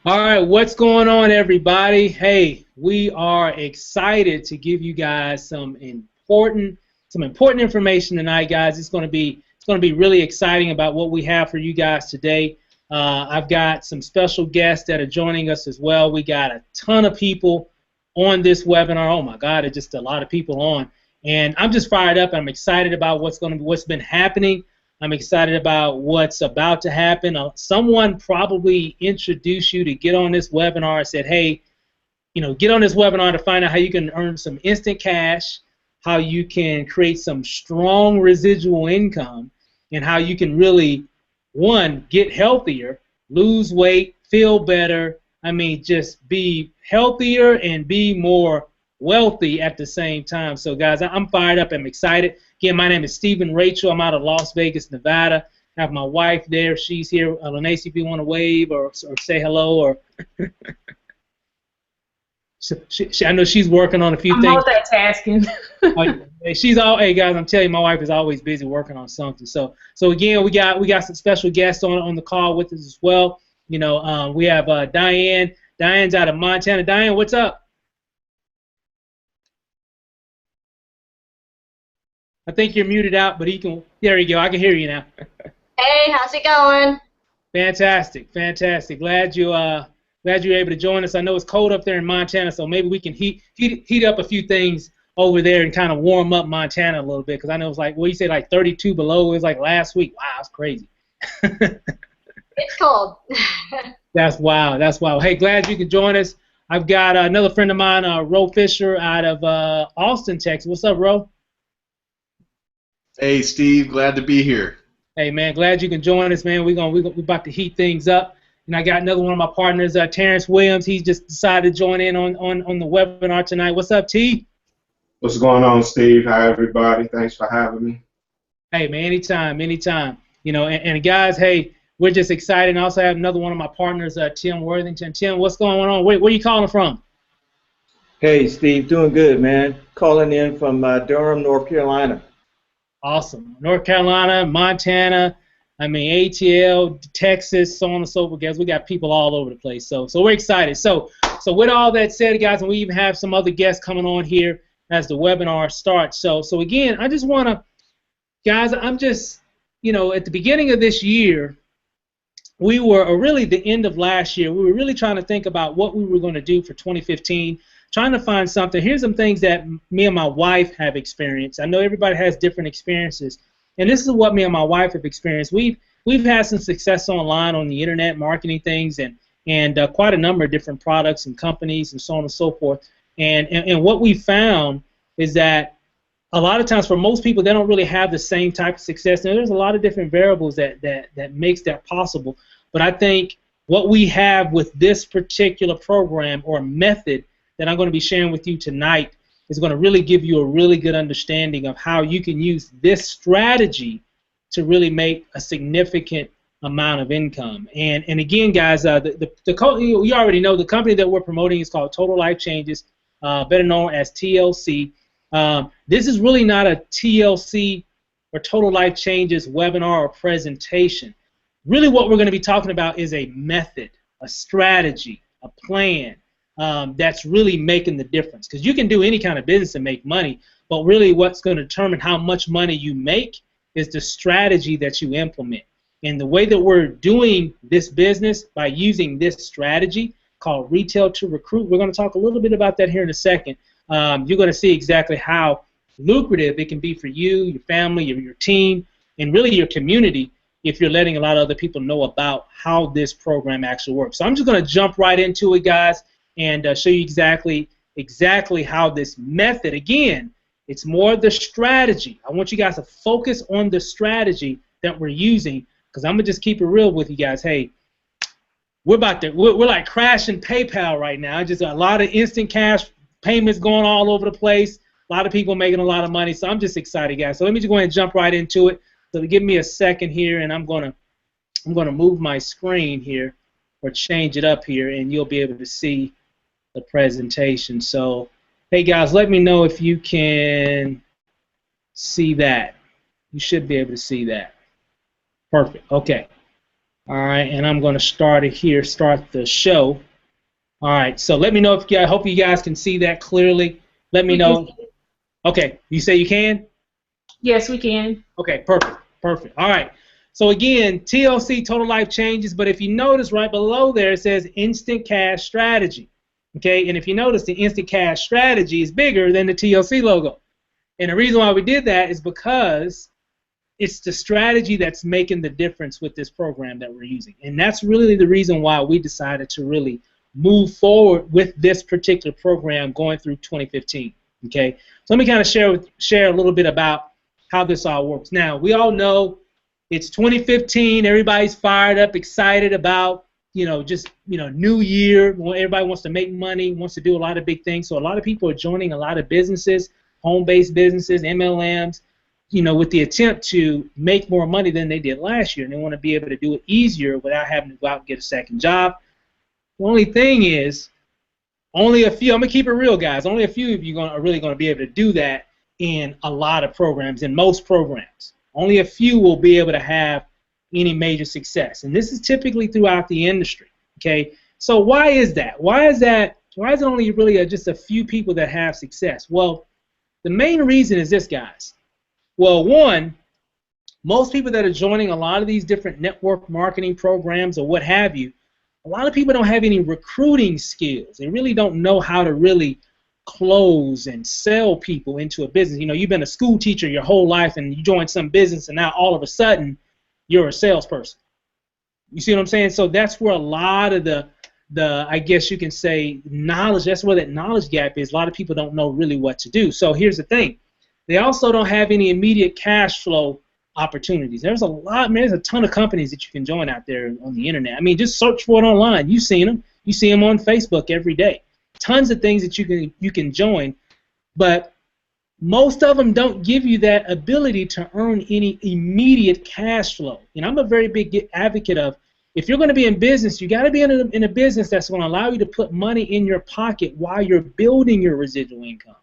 All right, what's going on, everybody? Hey, we are excited to give you guys some important information tonight, guys. It's going to be really exciting about what we have for you guys today. I've got some special guests that are joining us as well. We got a ton of people on this webinar. Oh my God, it's just a lot of people on, and I'm just fired up. I'm excited about what's been happening. I'm excited about what's about to happen. Someone probably introduced you to get on this webinar and said, hey, get on this webinar to find out how you can earn some instant cash, how you can create some strong residual income, and how you can really, one, get healthier, lose weight, feel better. I mean, just be healthier and be more wealthy at the same time. So, guys, I'm fired up. I'm excited. Again, my name is Stephen Rachel. I'm out of Las Vegas, Nevada. I have my wife there. She's here. Lanacy, if you want to wave or say hello, or I know she's working on a few things. I'm multitasking. Hey guys, I'm telling you, my wife is always busy working on something. So again, we got some special guests on the call with us as well. We have Diane. Diane's out of Montana. Diane, what's up? I think you're muted out, but there you go. I can hear you now. Hey, how's it going? Fantastic. Glad you were able to join us. I know it's cold up there in Montana, so maybe we can heat up a few things over there and kind of warm up Montana a little bit, because I know it's like, you say like 32 below. It was like last week. Wow, it's crazy. It's cold. That's wild. Hey, glad you could join us. I've got another friend of mine, Ro Fisher, out of Austin, Texas. What's up, Ro? Hey, Steve, glad to be here. Hey, man, glad you can join us, man. We're about to heat things up. And I got another one of my partners, Terrence Williams. He just decided to join in on the webinar tonight. What's up, T? What's going on, Steve? Hi, everybody. Thanks for having me. Hey, man, anytime. And guys, hey, we're just excited. I also have another one of my partners, Tim Worthington. Tim, what's going on? Where are you calling from? Hey, Steve, doing good, man. Calling in from Durham, North Carolina. Awesome. North Carolina, Montana, ATL, Texas, so on and so forth, guys. We got people all over the place. So we're excited. So with all that said, guys, and we even have some other guests coming on here as the webinar starts. So again, I just want to, guys, I'm just, at the beginning of this year, we were, or really the end of last year, we were really trying to think about what we were going to do for 2015, trying to find something. Here's some things that me and my wife have experienced. I know everybody has different experiences, and this is what me and my wife have experienced. We've had some success online on the internet, marketing things, and quite a number of different products and companies and so on and so forth. And what we found is that a lot of times for most people, they don't really have the same type of success. Now, there's a lot of different variables that makes that possible. But I think what we have with this particular program or method that I'm going to be sharing with you tonight is going to really give you a really good understanding of how you can use this strategy to really make a significant amount of income. And again, guys, you already know the company that we're promoting is called Total Life Changes, better known as TLC. This is really not a TLC or Total Life Changes webinar or presentation. Really what we're going to be talking about is a method, a strategy, a plan that's really making the difference. Because you can do any kind of business and make money, but really what's going to determine how much money you make is the strategy that you implement. And the way that we're doing this business by using this strategy called Retail to Recruit, we're going to talk a little bit about that here in a second. You're going to see exactly how lucrative it can be for you, your family, your team, and really your community if you're letting a lot of other people know about how this program actually works. So I'm just going to jump right into it, guys, and show you exactly how this method, again, it's more the strategy. I want you guys to focus on the strategy that we're using, because I'm going to just keep it real with you guys. Hey, we're like crashing PayPal right now. Just a lot of instant cash payments going all over the place. A lot of people making a lot of money. So I'm just excited, guys. So let me just go ahead and jump right into it. So give me a second here, and I'm gonna move my screen here or change it up here, and you'll be able to see the presentation. So, hey guys, let me know if you can see that. You should be able to see that. Perfect. Okay. All right, and I'm going to start it here, start the show. All right, so let me know if I hope you guys can see that clearly. Let me know. Okay, you say you can? Yes, we can. Okay, perfect, perfect. All right, so again, TLC, Total Life Changes, but if you notice right below there, it says Instant Cash Strategy. Okay, and if you notice, the Instant Cash Strategy is bigger than the TLC logo. And the reason why we did that is because it's the strategy that's making the difference with this program that we're using. And that's really the reason why we decided to really move forward with this particular program going through 2015. Okay, so let me kind of share a little bit about how this all works. Now, we all know it's 2015. Everybody's fired up, excited about, new year. Everybody wants to make money, wants to do a lot of big things. So a lot of people are joining a lot of businesses, home-based businesses, MLMs, with the attempt to make more money than they did last year, and they want to be able to do it easier without having to go out and get a second job. The only thing is, only a few, I'm going to keep it real, guys, only a few of you are really going to be able to do that in a lot of programs, in most programs. Only a few will be able to have any major success, and this is typically throughout the industry, okay? So why is that? Why is it only really just a few people that have success? Well, the main reason is this, guys. Well, one, most people that are joining a lot of these different network marketing programs or what have you, a lot of people don't have any recruiting skills. They really don't know how to really close and sell people into a business. You've been a school teacher your whole life and you join some business and now all of a sudden you're a salesperson. You see what I'm saying? So that's where a lot of the I guess you can say, knowledge, that's where that knowledge gap is. A lot of people don't know really what to do. So here's the thing. They also don't have any immediate cash flow opportunities. There's a ton of companies that you can join out there on the internet. I mean, just search for it online. You've seen them. You see them on Facebook every day. Tons of things that you can join, but most of them don't give you that ability to earn any immediate cash flow. I'm a very big advocate of, if you're going to be in business, you got to be in a business that's going to allow you to put money in your pocket while you're building your residual income.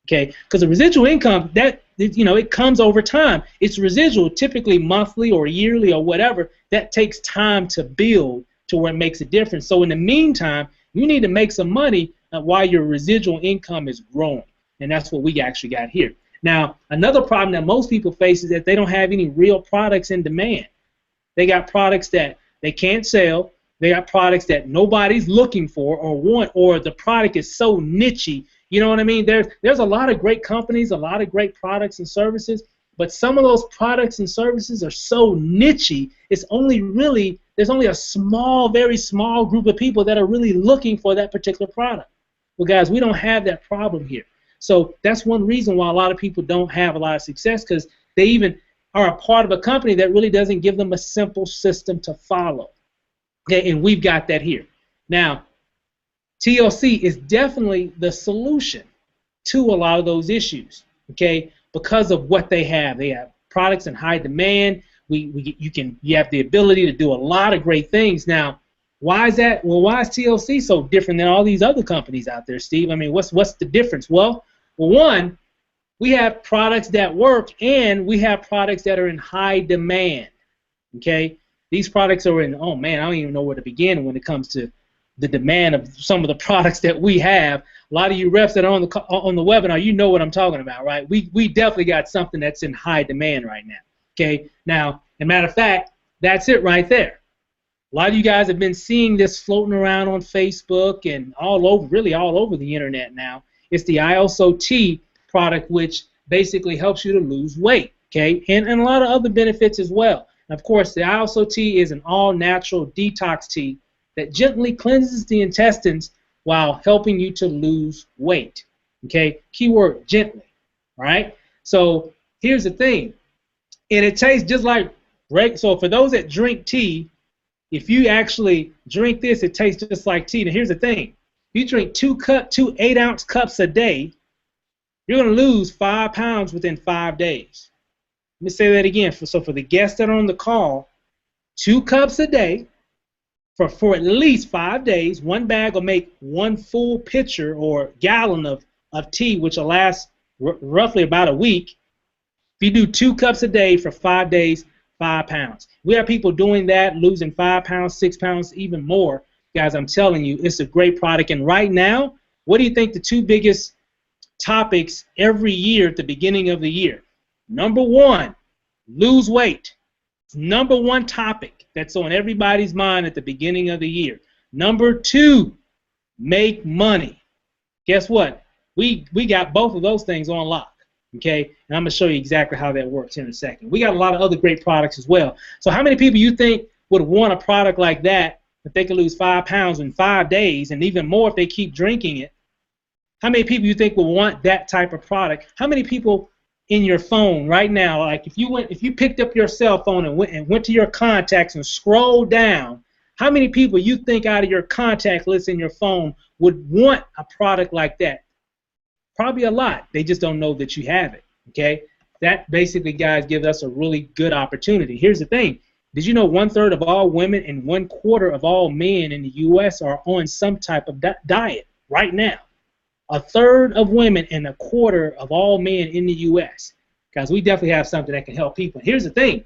Okay, because the residual income, it comes over time. It's residual, typically monthly or yearly or whatever. That takes time to build to where it makes a difference. So in the meantime, you need to make some money while your residual income is growing, and that's what we actually got here. Now, another problem that most people face is that they don't have any real products in demand. They got products that they can't sell. They got products that nobody's looking for or want, or the product is so niche-y. You know what I mean? There's a lot of great companies, a lot of great products and services, but some of those products and services are so niche-y, there's only a small, very small group of people that are really looking for that particular product. Well, guys, we don't have that problem here. So that's one reason why a lot of people don't have a lot of success, because they even are a part of a company that really doesn't give them a simple system to follow. Okay, and we've got that here. Now, TLC is definitely the solution to a lot of those issues, okay, because of what they have. They have products in high demand. You have the ability to do a lot of great things. Now, why is that? Well, why is TLC so different than all these other companies out there, Steve? I mean, what's the difference? Well, one, we have products that work, and we have products that are in high demand, okay? These products are in, oh man, I don't even know where to begin when it comes to the demand of some of the products that we have. A lot of you reps that are on the webinar, you know what I'm talking about, right? We definitely got something that's in high demand right now. Okay, now, as a matter of fact, that's it right there. A lot of you guys have been seeing this floating around on Facebook and really all over the internet now. It's the Iaso tea product, which basically helps you to lose weight, okay, and a lot of other benefits as well. And of course, the Iaso tea is an all-natural detox tea that gently cleanses the intestines while helping you to lose weight. Okay, keyword gently. All right. So here's the thing, and it tastes just like so for those that drink tea, if you actually drink this, it tastes just like tea. Now here's the thing: you drink two 8-ounce cups a day, you're going to lose 5 pounds within 5 days. Let me say that again. So for the guests that are on the call, 2 cups a day. For at least 5 days, one bag will make 1 full pitcher or gallon of tea, which will last roughly about a week. If you do 2 cups a day for 5 days, 5 pounds. We have people doing that, losing 5 pounds, 6 pounds, even more. Guys, I'm telling you, it's a great product. And right now, what do you think the two biggest topics every year at the beginning of the year? Number one, lose weight. It's number one topic that's on everybody's mind at the beginning of the year. Number two, make money. Guess what? We got both of those things on lock. Okay, and I'm going to show you exactly how that works in a second. We got a lot of other great products as well. So how many people you think would want a product like that if they could lose 5 pounds in 5 days, and even more if they keep drinking it? How many people you think will want that type of product? How many people in your phone right now, like if you picked up your cell phone and went to your contacts and scrolled down, how many people you think out of your contact list in your phone would want a product like that? Probably a lot. They just don't know that you have it. Okay, that basically, guys, gives us a really good opportunity. Here's the thing: did you know 1/3 of all women and 1/4 of all men in the U.S. are on some type of diet right now? 1/3 of women and 1/4 of all men in the U.S. Guys, we definitely have something that can help people. Here's the thing: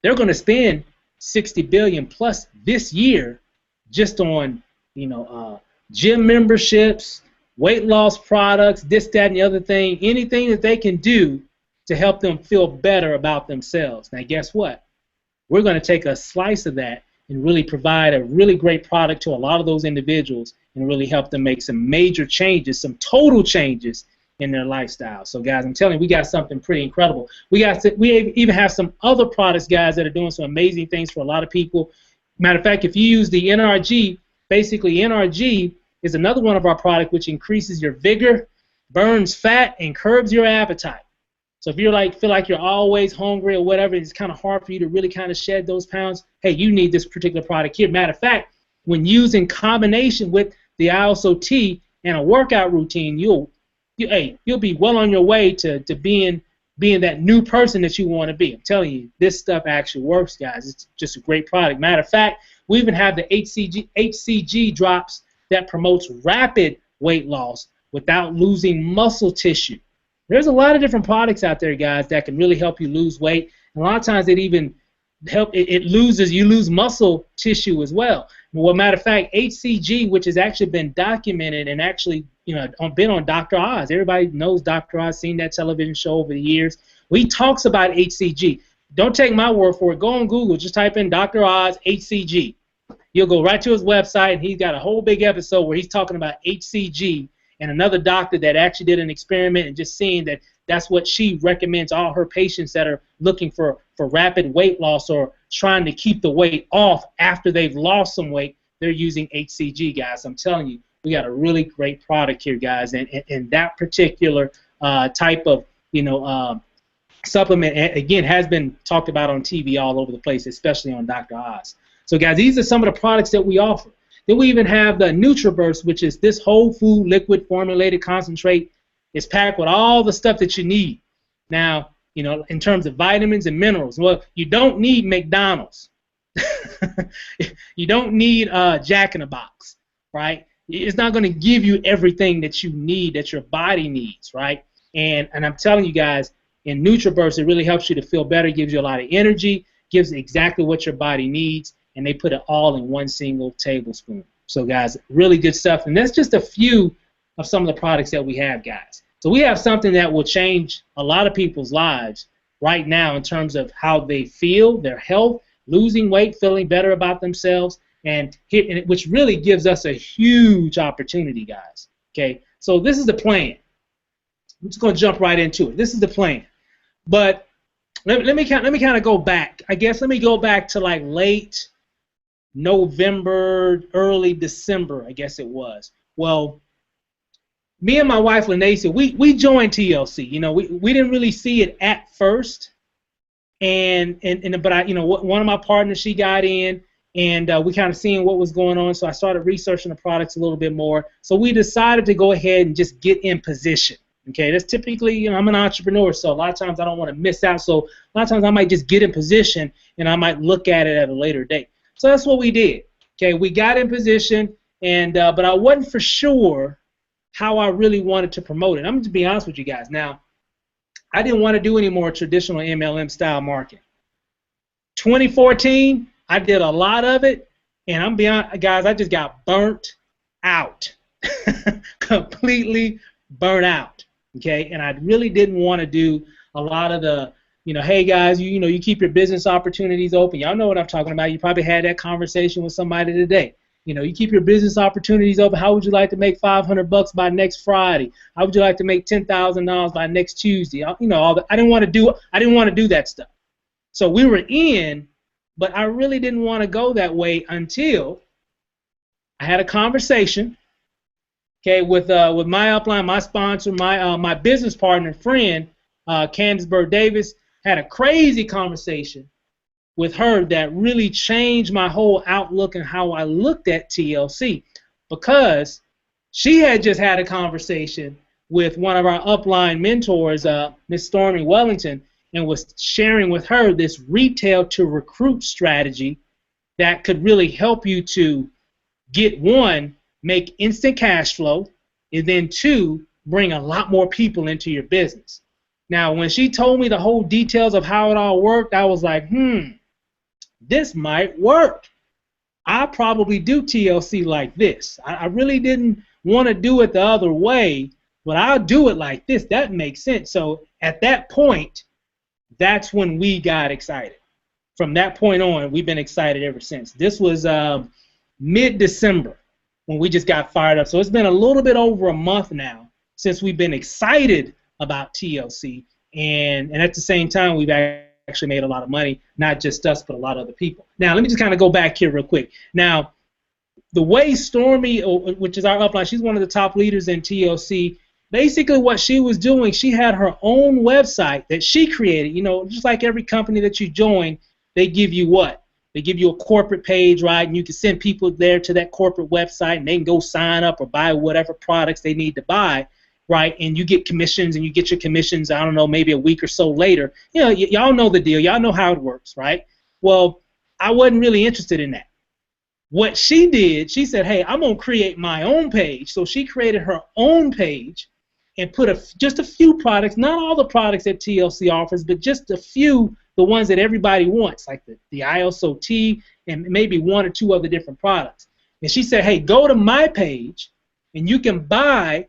they're going to spend $60 billion plus this year just on gym memberships, weight loss products, this, that, and the other thing, anything that they can do to help them feel better about themselves. Now, guess what? We're going to take a slice of that and really provide a really great product to a lot of those individuals and really help them make some major changes, some total changes in their lifestyle. So, guys, I'm telling you, we got something pretty incredible. We even have some other products, guys, that are doing some amazing things for a lot of people. Matter of fact, if you use the NRG, basically NRG is another one of our products which increases your vigor, burns fat, and curbs your appetite. So if you're feel like you're always hungry or whatever, it's kind of hard for you to really kind of shed those pounds, hey, you need this particular product here. Matter of fact, when used in combination with the Iaso tea and a workout routine, you'll be well on your way to being that new person that you want to be. I'm telling you, this stuff actually works, guys. It's just a great product. Matter of fact, we even have the HCG drops that promotes rapid weight loss without losing muscle tissue. There's a lot of different products out there, guys, that can really help you lose weight. And a lot of times it even you lose muscle tissue as well. Well, matter of fact, HCG, which has actually been documented and actually been on Dr. Oz. Everybody knows Dr. Oz, seen that television show over the years. He talks about HCG. Don't take my word for it. Go on Google. Just type in Dr. Oz HCG. You'll go right to his website, and he's got a whole big episode where he's talking about HCG and another doctor that actually did an experiment and just seeing that that's what she recommends all her patients that are looking for rapid weight loss or trying to keep the weight off after they've lost some weight. They're using HCG, guys. I'm telling you, we got a really great product here, guys, and that particular type of supplement, again, has been talked about on TV all over the place, especially on Dr. Oz. So, guys, these are some of the products that we offer. Then we even have the NutriBurst, which is this whole food liquid formulated concentrate. It's packed with all the stuff that you need. Now, in terms of vitamins and minerals, well, you don't need McDonald's. You don't need Jack in the Box, right? It's not going to give you everything that you need, that your body needs, right? And I'm telling you guys, in NutriBurst, it really helps you to feel better, gives you a lot of energy, gives exactly what your body needs, and they put it all in one single tablespoon. So, guys, really good stuff. And that's just a few of some of the products that we have, guys. So we have something that will change a lot of people's lives right now in terms of how they feel, their health, losing weight, feeling better about themselves, which really gives us a huge opportunity, guys. Okay, so this is the plan. I'm just going to jump right into it. This is the plan. But let me kind of go back. I guess let me go back to like late November, early December, I guess it was. Well, me and my wife, Lanacia, we joined TLC. We didn't really see it at first, but one of my partners, she got in, and we kind of seeing what was going on. So I started researching the products a little bit more. So we decided to go ahead and just get in position. Okay, that's typically, I'm an entrepreneur, so a lot of times I don't want to miss out. So a lot of times I might just get in position, and I might look at it at a later date. So that's what we did. Okay, we got in position, but I wasn't for sure how I really wanted to promote it. I'm going to be honest with you guys. Now, I didn't want to do any more traditional MLM style marketing. 2014, I did a lot of it, and I'm beyond, guys, I just got burnt out. Completely burnt out. Okay, and I really didn't want to do a lot of the, hey guys, you keep your business opportunities open. Y'all know what I'm talking about. You probably had that conversation with somebody today. You keep your business opportunities open. How would you like to make $500 by next Friday? How would you like to make $10,000 by next Tuesday? All that. I didn't want to do that stuff. So we were in, but I really didn't want to go that way until I had a conversation, okay, with my upline, my sponsor, my business partner, friend, Candace Bird Davis. Had a crazy conversation with her that really changed my whole outlook and how I looked at TLC, because she had just had a conversation with one of our upline mentors, Miss Stormy Wellington, and was sharing with her this retail to recruit strategy that could really help you to get, one, make instant cash flow, and then two, bring a lot more people into your business. Now, when she told me the whole details of how it all worked, I was like, this might work. I'll probably do TLC like this. I really didn't want to do it the other way, but I'll do it like this. That makes sense. So at that point, that's when we got excited. From that point on, we've been excited ever since. This was mid-December when we just got fired up. So it's been a little bit over a month now since we've been excited about TLC, and at the same time, we've actually made a lot of money, not just us, but a lot of other people. Now, let me just kind of go back here real quick. Now, the way Stormy, which is our upline, she's one of the top leaders in TLC. Basically, what she was doing, she had her own website that she created. Just like every company that you join, they give you what? They give you a corporate page, right? And you can send people there to that corporate website, and they can go sign up or buy whatever products they need to buy, right? And you get commissions, and you get your commissions, I don't know, maybe a week or so later. Y'all know the deal. Y'all know how it works, right? Well, I wasn't really interested in that. What she did, she said, hey, I'm going to create my own page. So she created her own page and put just a few products, not all the products that TLC offers, but just a few, the ones that everybody wants, like the Iaso tea and maybe one or two other different products. And she said, hey, go to my page, and you can buy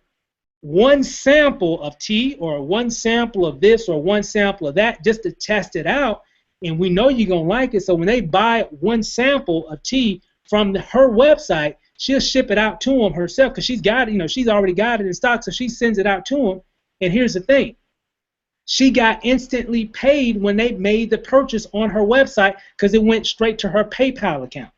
one sample of tea or one sample of this or one sample of that just to test it out, and we know you're going to like it. So when they buy one sample of tea from her website, she'll ship it out to them herself, because she's got it, she's already got it in stock, so she sends it out to them. And here's the thing. She got instantly paid when they made the purchase on her website, because it went straight to her PayPal account.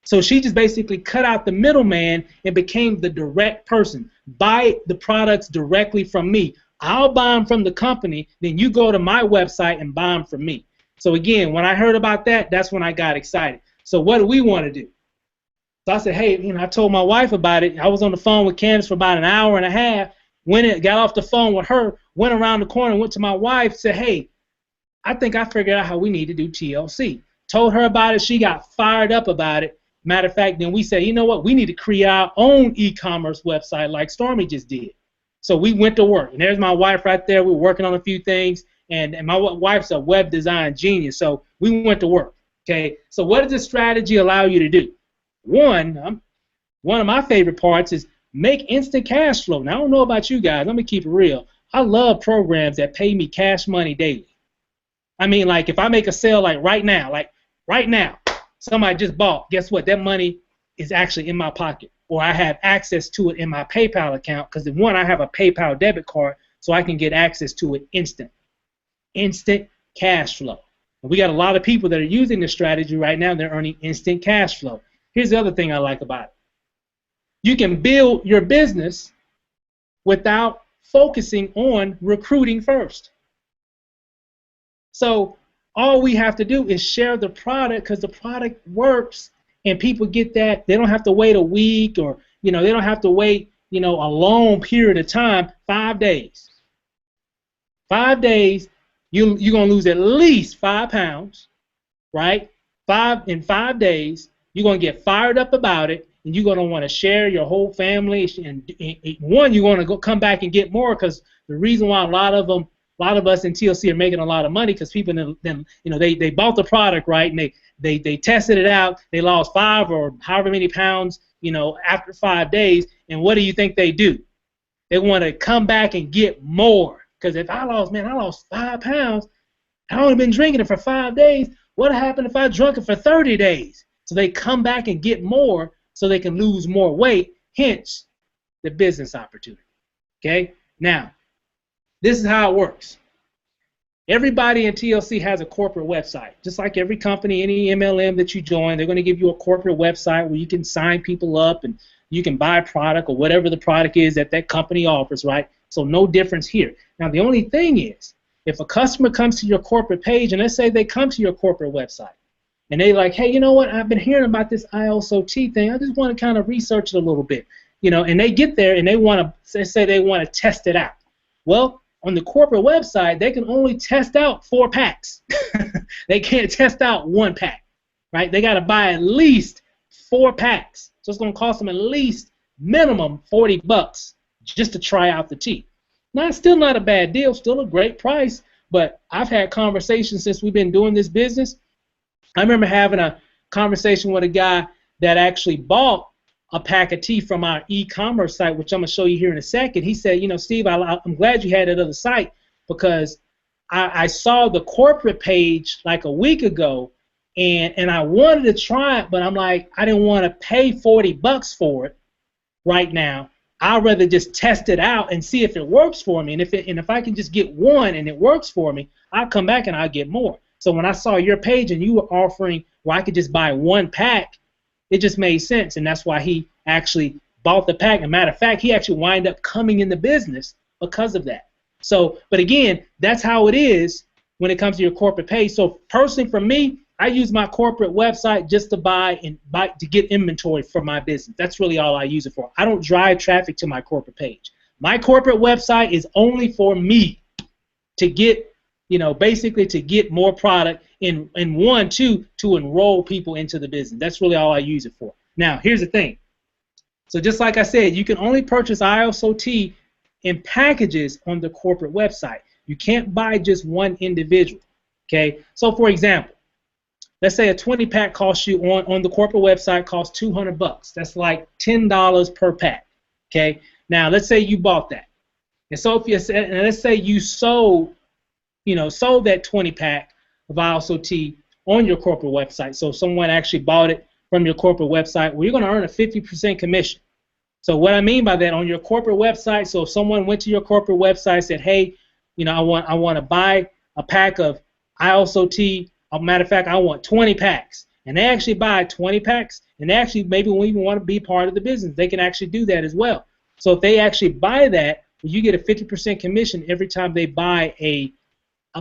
So she just basically cut out the middleman and became the direct person. Buy the products directly from me. I'll buy them from the company, then you go to my website and buy them from me. So again, when I heard about that, that's when I got excited. So what do we want to do? So I said, hey, I told my wife about it. I was on the phone with Candace for about an hour and a half. Got off the phone with her, went around the corner, went to my wife, said, hey, I think I figured out how we need to do TLC. Told her about it. She got fired up about it. Matter of fact, then we said, you know what? We need to create our own e-commerce website like Stormy just did. So we went to work. And there's my wife right there. We were working on a few things. And my wife's a web design genius. So we went to work. Okay. So what does this strategy allow you to do? One of my favorite parts is make instant cash flow. Now, I don't know about you guys. Let me keep it real. I love programs that pay me cash money daily. I mean, like if I make a sale like right now, somebody just bought, guess what? That money is actually in my pocket, or I have access to it in my PayPal account, because one, I have a PayPal debit card, so I can get access to it instant cash flow. And we got a lot of people that are using this strategy right now. They're earning instant cash flow. Here's the other thing I like about it. You can build your business without focusing on recruiting first. So all we have to do is share the product, because the product works and people get that. They don't have to wait a week, or they don't have to wait a long period of time. 5 days. 5 days, you're going to lose at least 5 pounds, right? In 5 days, you're going to get fired up about it, and you're going to want to share your whole family. And one, you're going to come back and get more, because the reason why a lot of them a lot of us in TLC are making a lot of money because people then they bought the product, right, and they tested it out. They lost 5 or however many pounds, after 5 days. And what do you think they do? They want to come back and get more. Because if I lost 5 pounds, I've only been drinking it for 5 days. What happened if I drunk it for 30 days? So they come back and get more so they can lose more weight, hence the business opportunity. Okay? Now, this is how it works. Everybody in TLC has a corporate website. Just like every company, any MLM that you join, they're going to give you a corporate website where you can sign people up and you can buy a product or whatever the product is that that company offers, right? So no difference here. Now, the only thing is, if a customer comes to your corporate page, and let's say they come to your corporate website, and they like, hey, you know what, I've been hearing about this Iaso thing. I just want to kind of research it a little bit, and they get there and they want to, say they want to test it out. Well, on the corporate website, they can only test out 4 packs. They can't test out 1 pack, right? They got to buy at least 4 packs. So it's going to cost them at least minimum $40 just to try out the tea. Now, it's still not a bad deal, still a great price, but I've had conversations since we've been doing this business. I remember having a conversation with a guy that actually bought a pack of tea from our e-commerce site, which I'm going to show you here in a second. He said, Steve, I'm glad you had that other site because I saw the corporate page like a week ago, and I wanted to try it, but I'm like, I didn't want to pay $40 for it right now. I'd rather just test it out and see if it works for me. And if I can just get 1 and it works for me, I'll come back and I'll get more. So when I saw your page and you were offering where I could just buy 1 pack, it just made sense. And that's why he actually bought the pack. As a matter of fact, he actually wound up coming in the business because of that. So, but again, that's how it is when it comes to your corporate page. So personally for me, I use my corporate website just to buy to get inventory for my business. That's really all I use it for. I don't drive traffic to my corporate page. My corporate website is only for me to get, basically to get more product and to enroll people into the business. That's really all I use it for. Now, here's the thing. So just like I said, you can only purchase Iaso tea in packages on the corporate website. You can't buy just one individual. Okay? So for example, let's say a 20-pack costs you on the corporate website costs $200. That's like $10 per pack. Okay. Now let's say you bought that, and so let's say you sold that 20-pack of Iaso tea on your corporate website. So someone actually bought it from your corporate website. Well, you're going to earn a 50% commission. So what I mean by that, on your corporate website, so if someone went to your corporate website and said, hey, I want to buy a pack of Iaso tea. As a matter of fact, I want 20 packs. And they actually buy 20 packs, and they actually maybe won't even want to be part of the business. They can actually do that as well. So if they actually buy that, you get a 50% commission every time they buy a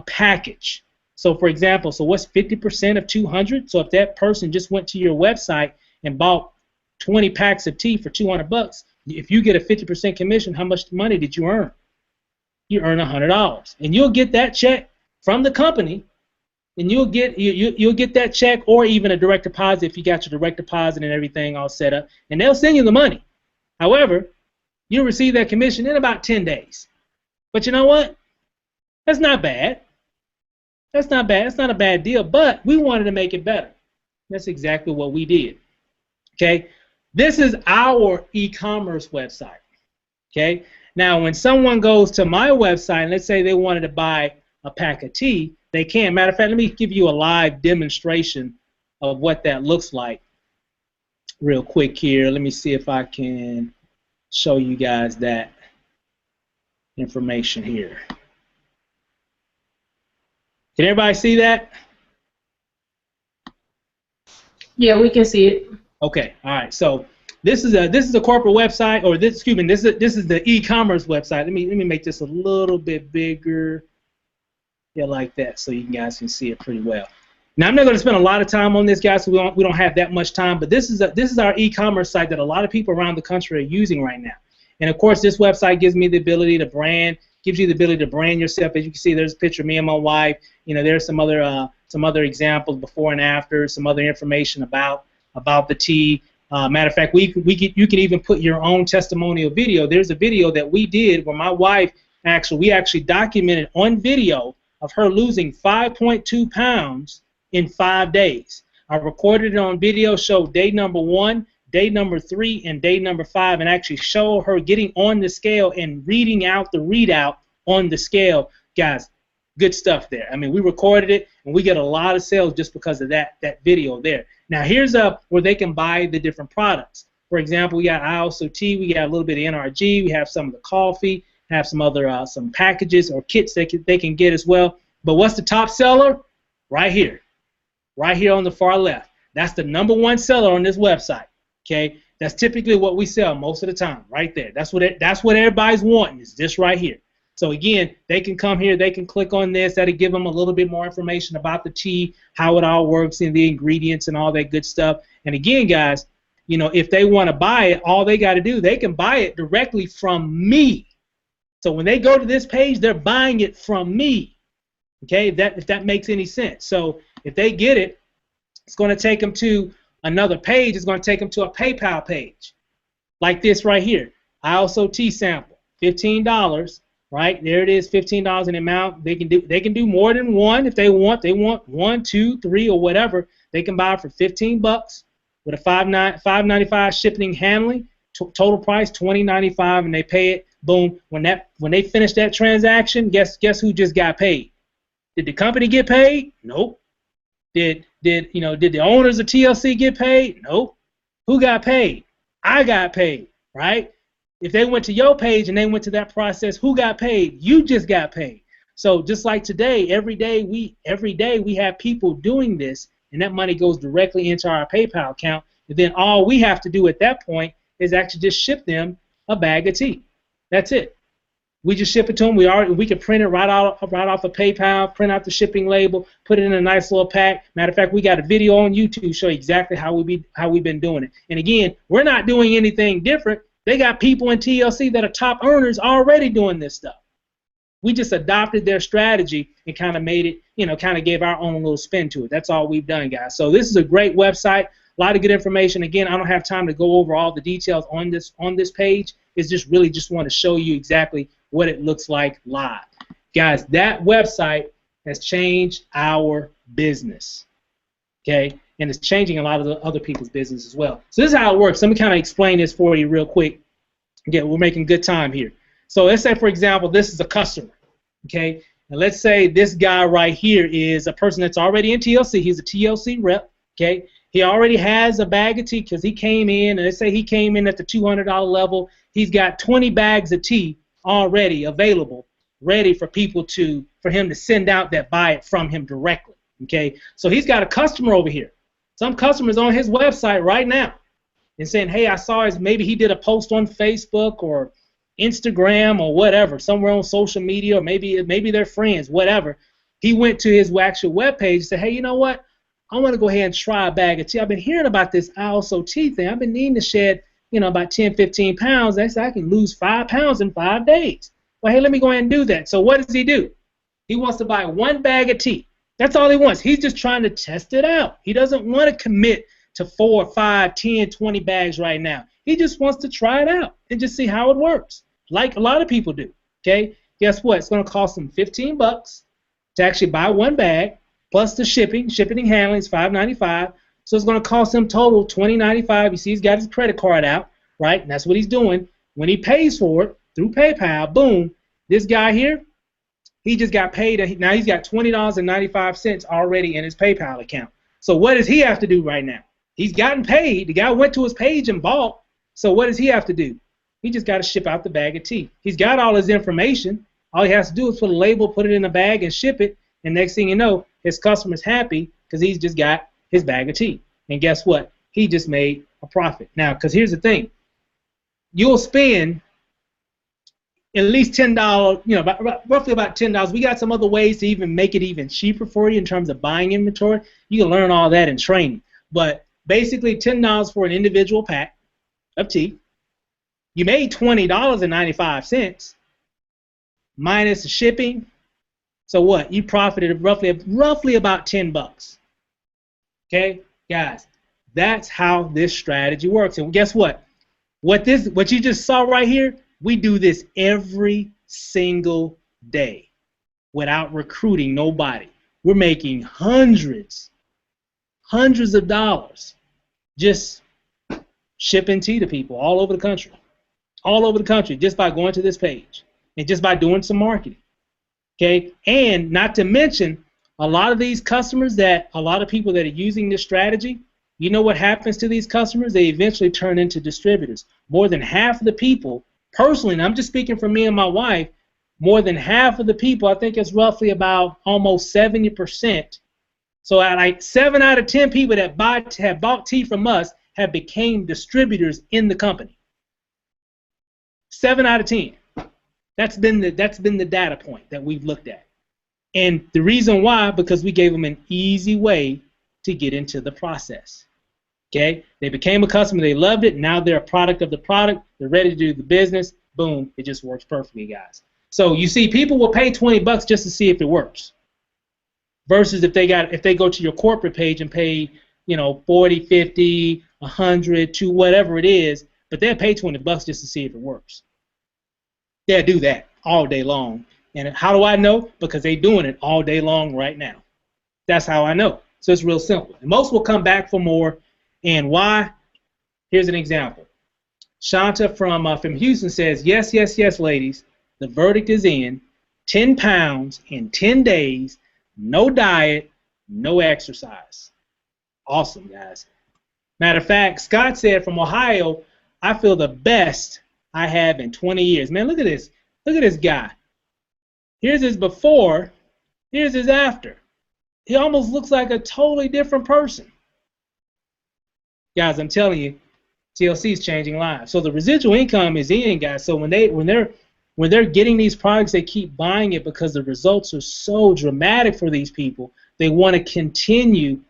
package. So for example, so what's 50% of 200? So if that person just went to your website and bought 20 packs of tea for $200, if you get a 50% commission, how much money did you earn? You earn $100. And you'll get that check from the company. And you'll get that check or even a direct deposit if you got your direct deposit and everything all set up, and they'll send you the money. However, you'll receive that commission in about 10 days. But you know what? That's not bad. That's not bad. It's not a bad deal, but we wanted to make it better. That's exactly what we did. Okay? This is our e-commerce website. Okay? Now, when someone goes to my website, and let's say they wanted to buy a pack of tea, they can. Matter of fact, let me give you a live demonstration of what that looks like real quick here. Let me see if I can show you guys that information here. Can everybody see that? Yeah, we can see it. Okay. All right. So this is a corporate website, or this is the e-commerce website. Let me make this a little bit bigger. Yeah, like that, so you guys can see it pretty well. Now, I'm not going to spend a lot of time on this, guys, so we don't have that much time. But this is our e-commerce site that a lot of people around the country are using right now. And of course, this website gives me the ability to brand, gives you the ability to brand yourself. As you can see, there's a picture of me and my wife. There's some other examples before and after, some other information about the tea. Matter of fact, you can even put your own testimonial video. There's a video that we did where my wife we actually documented on video of her losing 5.2 pounds in 5 days. I recorded it on video, showed day number 1, day number 3, and day number 5, and actually show her getting on the scale and reading out the readout on the scale. Guys, good stuff there. I mean, we recorded it, and we get a lot of sales just because of that video there. Now, here's where they can buy the different products. For example, we got Iaso tea, we got a little bit of NRG, we have some of the coffee, have some other some packages or kits they can get as well. But what's the top seller? Right here on the far left. That's the #1 seller on this website. Okay, that's typically what we sell most of the time, right there. That's what everybody's wanting, is this right here. So again, they can come here, they can click on this. That'll give them a little bit more information about the tea, how it all works, and the ingredients and all that good stuff. And again, guys, you know, if they want to buy it, all they got to do, they can buy it directly from me. So when they go to this page, they're buying it from me. Okay, if that makes any sense. So if they get it, it's going to take them to another page. It's going to take them to a PayPal page, like this right here. Iaso tea sample, $15. Right there it is, $15 in amount. They can do more than one if they want. They want 1, 2, 3, or whatever. They can buy it for $15 with a $5.95 shipping and handling. Total price $20.95, and they pay it. Boom. When they finish that transaction, guess who just got paid? Did the company get paid? Nope. Did the owners of TLC get paid? Nope. Who got paid? I got paid, right? If they went to your page and they went to that process, who got paid? You just got paid. So just like today, every day we have people doing this, and that money goes directly into our PayPal account. And then all we have to do at that point is actually just ship them a bag of tea. That's it. We just ship it to them. We can print it right off of PayPal, print out the shipping label, put it in a nice little pack. Matter of fact, we got a video on YouTube to show you exactly how we've been doing it. And again, we're not doing anything different. They got people in TLC that are top earners already doing this stuff. We just adopted their strategy and kind of made it, kind of gave our own little spin to it. That's all we've done, guys. So this is a great website, a lot of good information. Again, I don't have time to go over all the details on this page. It's just really just want to show you exactly what it looks like live. Guys, that website has changed our business, okay? And it's changing a lot of the other people's business as well. So this is how it works. Let me kind of explain this for you real quick. Again, we're making good time here. So let's say, for example, this is a customer, okay? And let's say this guy right here is a person that's already in TLC. He's a TLC rep, okay? He already has a bag of tea because he came in, and let's say he came in at the $200 level. He's got 20 bags of tea already available, ready for for him to send out that buy it from him directly, okay? So he's got a customer over here. Some customers on his website right now and saying, hey, I saw maybe he did a post on Facebook or Instagram or whatever, somewhere on social media, or maybe they're friends, whatever. He went to his actual webpage and said, hey, you know what? I want to go ahead and try a bag of tea. I've been hearing about this Iaso tea thing. I've been needing to shed, about 10, 15 pounds. I said I can lose 5 pounds in 5 days. Well, hey, let me go ahead and do that. So what does he do? He wants to buy 1 bag of tea. That's all he wants. He's just trying to test it out. He doesn't want to commit to 4, 5, 10, 20 bags right now. He just wants to try it out and just see how it works, like a lot of people do. Okay? Guess what? It's going to cost him $15 to actually buy 1 bag, plus the shipping and handling is $5.95. So it's going to cost him total $20.95. You see, he's got his credit card out, right? And that's what he's doing. When he pays for it through PayPal, boom, this guy here, he just got paid. Now he's got $20.95 already in his PayPal account. So what does he have to do right now? He's gotten paid. The guy went to his page and bought. So what does he have to do? He just got to ship out the bag of tea. He's got all his information. All he has to do is put a label, put it in a bag, and ship it. And next thing you know, his customer's happy because he's just got his bag of tea. And guess what? He just made a profit. Now, because here's the thing. You'll spend at least $10, roughly about $10. We got some other ways to even make it even cheaper for you in terms of buying inventory. You can learn all that in training. But basically $10 for an individual pack of tea. You made $20.95 minus the shipping. So what? You profited roughly about $10. Okay, guys, that's how this strategy works. And guess what? What you just saw right here, we do this every single day without recruiting nobody. We're making hundreds of dollars just shipping tea to people all over the country, just by going to this page and just by doing some marketing. Okay, and not to mention a lot of these customers a lot of people that are using this strategy, you know what happens to these customers? They eventually turn into distributors. More than half of the people, personally, and I'm just speaking for me and my wife, more than half of the people, I think it's roughly about almost 70%. So like 7 out of 10 people that have bought tea from us have became distributors in the company. 7 out of 10. That's been the data point that we've looked at. And the reason why, because we gave them an easy way to get into the process. Okay? They became a customer, they loved it, now they're a product of the product, they're ready to do the business, boom, it just works perfectly, guys. So you see, people will pay $20 just to see if it works. Versus if they go to your corporate page and pay, you know, 40, 50, 100, to whatever it is, but they'll pay $20 just to see if it works. They'll do that all day long. And how do I know? Because they're doing it all day long right now. That's how I know. So it's real simple. And most will come back for more. And why? Here's an example. Shanta from Houston says, yes, yes, yes, ladies. The verdict is in. 10 pounds in 10 days. No diet, no exercise. Awesome, guys. Matter of fact, Scott said from Ohio, I feel the best I have in 20 years. Man, look at this. Look at this guy. Here's his before. Here's his after. He almost looks like a totally different person. Guys, I'm telling you, TLC is changing lives. So the residual income is in, guys. So when they're getting these products, they keep buying it because the results are so dramatic for these people. They want to continue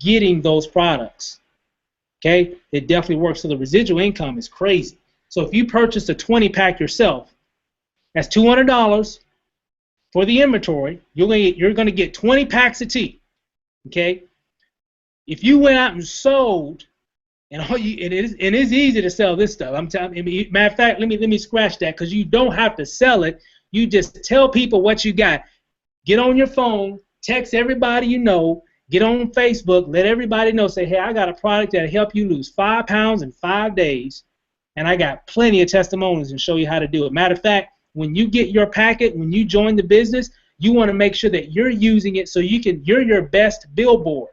getting those products. Okay? It definitely works. So the residual income is crazy. So if you purchase a 20-pack yourself, that's $200 for the inventory. You're going to get 20 packs of tea. Okay? If you went out and sold, and it is easy to sell this stuff. I'm telling you. Matter of fact, let me scratch that, because you don't have to sell it. You just tell people what you got. Get on your phone, text everybody you know, get on Facebook, let everybody know. Say, hey, I got a product that'll help you lose 5 pounds in 5 days, and I got plenty of testimonials and show you how to do it. Matter of fact, when you get your packet, when you join the business, you want to make sure that you're using it so you're your best billboard.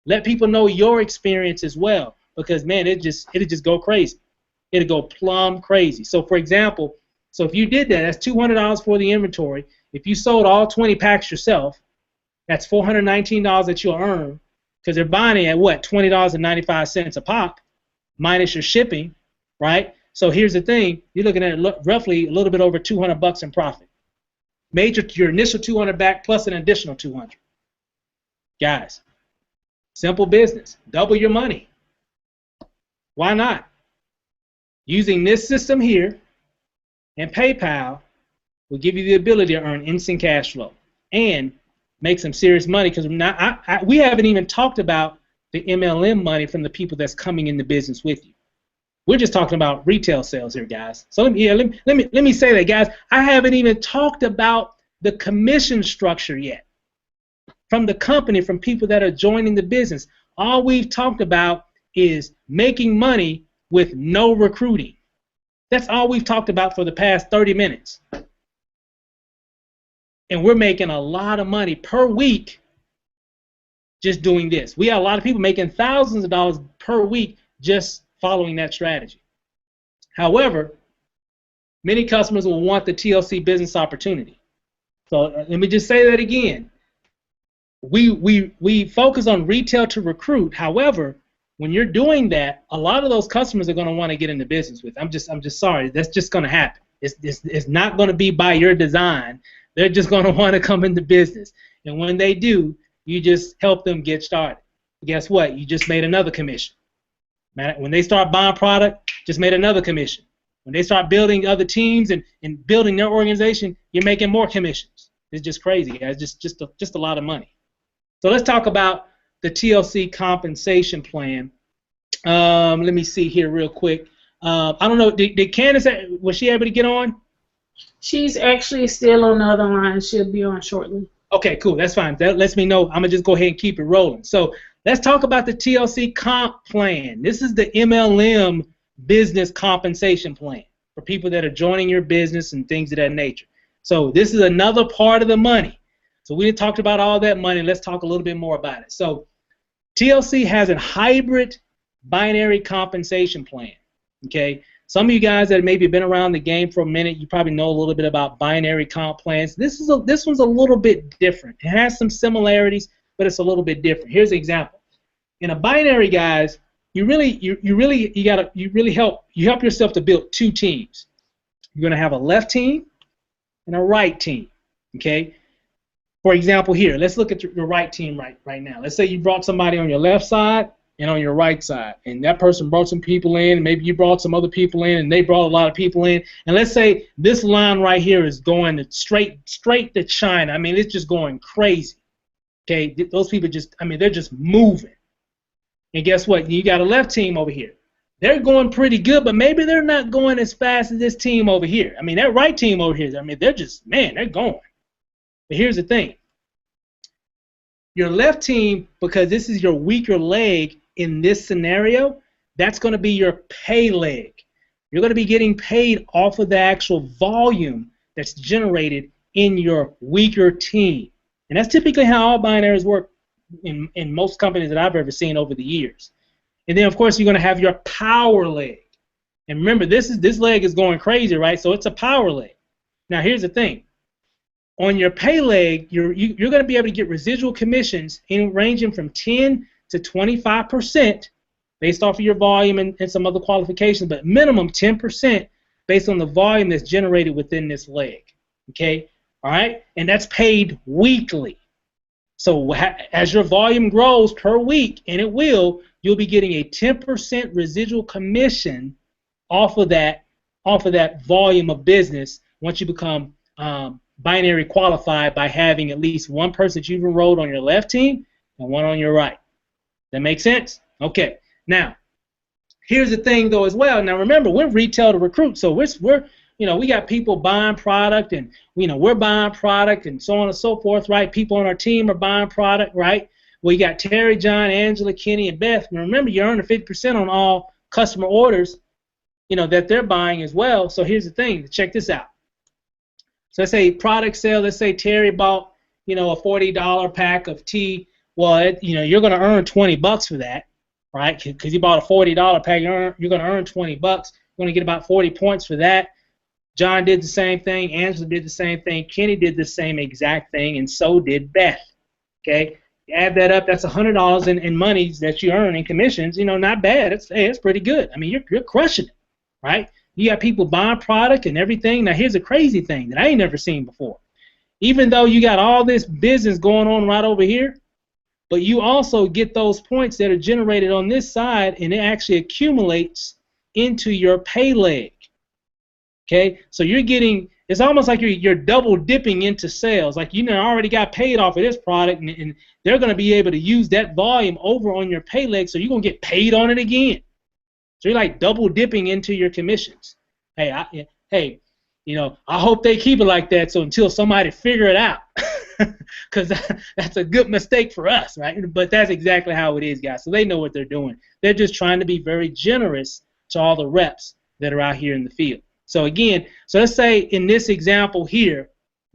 Let people know your experience as well. Because man, it'll just go crazy. It'll go plumb crazy. So for example, so if you did that, that's $200 for the inventory. If you sold all 20 packs yourself, that's $419 that you'll earn, because they're buying it at what, $20.95 a pop, minus your shipping, right? So here's the thing: you're looking at roughly a little bit over $200 in profit. Made your initial 200 back plus an additional 200. Guys, simple business. Double your money. Why not? Using this system here and PayPal will give you the ability to earn instant cash flow and make some serious money, because we haven't even talked about the MLM money from the people that's coming in the business with you. We're just talking about retail sales here, guys. So let me say that, guys. I haven't even talked about the commission structure yet from the company, from people that are joining the business. All we've talked about is making money with no recruiting. That's all we've talked about for the past 30 minutes. And we're making a lot of money per week just doing this. We have a lot of people making thousands of dollars per week just following that strategy. However, many customers will want the TLC business opportunity. So let me just say that again. We focus on retail to recruit. However, when you're doing that, a lot of those customers are going to want to get into business with. I'm just sorry. That's just going to happen. It's not going to be by your design. They're just going to want to come into business. And when they do, you just help them get started. Guess what? You just made another commission. When they start buying product, just made another commission. When they start building other teams and building their organization, you're making more commissions. It's just crazy, guys. Just a lot of money. So let's talk about the TLC compensation plan. Let me see here real quick. I don't know. Did Candace, was she able to get on? She's actually still on the other line. She'll be on shortly. Okay, cool. That's fine. That lets me know. I'm gonna just go ahead and keep it rolling. So let's talk about the TLC comp plan. This is the MLM business compensation plan for people that are joining your business and things of that nature. So this is another part of the money. So we talked about all that money. Let's talk a little bit more about it. So TLC has a hybrid binary compensation plan. Okay. Some of you guys that maybe been around the game for a minute, you probably know a little bit about binary comp plans. This one's a little bit different. It has some similarities, but it's a little bit different. Here's an example. In a binary, guys, you help yourself to build two teams. You're going to have a left team and a right team. Okay. For example, here, let's look at your right team right now. Let's say you brought somebody on your left side and on your right side, and that person brought some people in, and maybe you brought some other people in, and they brought a lot of people in, and let's say this line right here is going straight to China. I mean, it's just going crazy. Okay, those people they're just moving. And guess what? You got a left team over here. They're going pretty good, but maybe they're not going as fast as this team over here. I mean, that right team over here, they're just, man, they're going. But here's the thing. Your left team, because this is your weaker leg in this scenario, that's going to be your pay leg. You're going to be getting paid off of the actual volume that's generated in your weaker team. And that's typically how all binaries work in most companies that I've ever seen over the years. And then, of course, you're going to have your power leg. And remember, this leg is going crazy, right? So it's a power leg. Now, here's the thing. On your pay leg, you're going to be able to get residual commissions ranging from 10 to 25% based off of your volume and some other qualifications, but minimum 10% based on the volume that's generated within this leg. Okay? All right? And that's paid weekly. So as your volume grows per week, and it will, you'll be getting a 10% residual commission off of that volume of business once you become binary qualified by having at least one person that you've enrolled on your left team and one on your right. That makes sense? Okay. Now, here's the thing though as well. Now remember, we're retail to recruit, so we got people buying product, and we're buying product, and so on and so forth, right? People on our team are buying product, right? We got Terry, John, Angela, Kenny, and Beth. And remember, you earn a 50% on all customer orders, that they're buying as well. So here's the thing. Check this out. So let's say product sale. Let's say Terry bought, a $40 pack of tea. Well, you're going to earn $20 for that, right? Because you bought a $40 pack, you're going to earn $20. You're going to get about 40 points for that. John did the same thing. Angela did the same thing. Kenny did the same exact thing, and so did Beth. Okay, you add that up. That's $100 in monies that you earn in commissions. Not bad. It's pretty good. I mean, you're crushing it, right? You got people buying product and everything. Now, here's a crazy thing that I ain't never seen before. Even though you got all this business going on right over here, but you also get those points that are generated on this side, and it actually accumulates into your pay leg. Okay, so it's almost like you're double dipping into sales. Like already got paid off of this product, and they're going to be able to use that volume over on your pay leg, so you're going to get paid on it again. So you're like double dipping into your commissions. Hey, I hope they keep it like that. So until somebody figure it out, because that's a good mistake for us, right? But that's exactly how it is, guys. So they know what they're doing. They're just trying to be very generous to all the reps that are out here in the field. So again, let's say in this example here,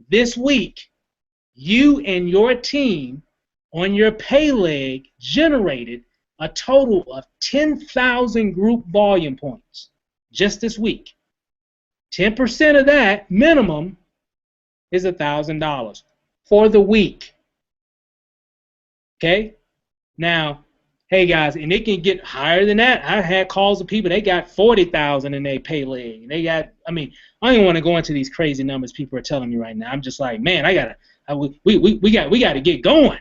this week, you and your team on your pay leg generated a total of 10,000 group volume points just this week. 10% of that minimum is $1,000 for the week. Okay? Now, hey guys, and it can get higher than that. I had calls of people, they got 40,000 in their pay leg. They got, I don't even want to go into these crazy numbers people are telling me right now. I'm just like, man, we got to get going,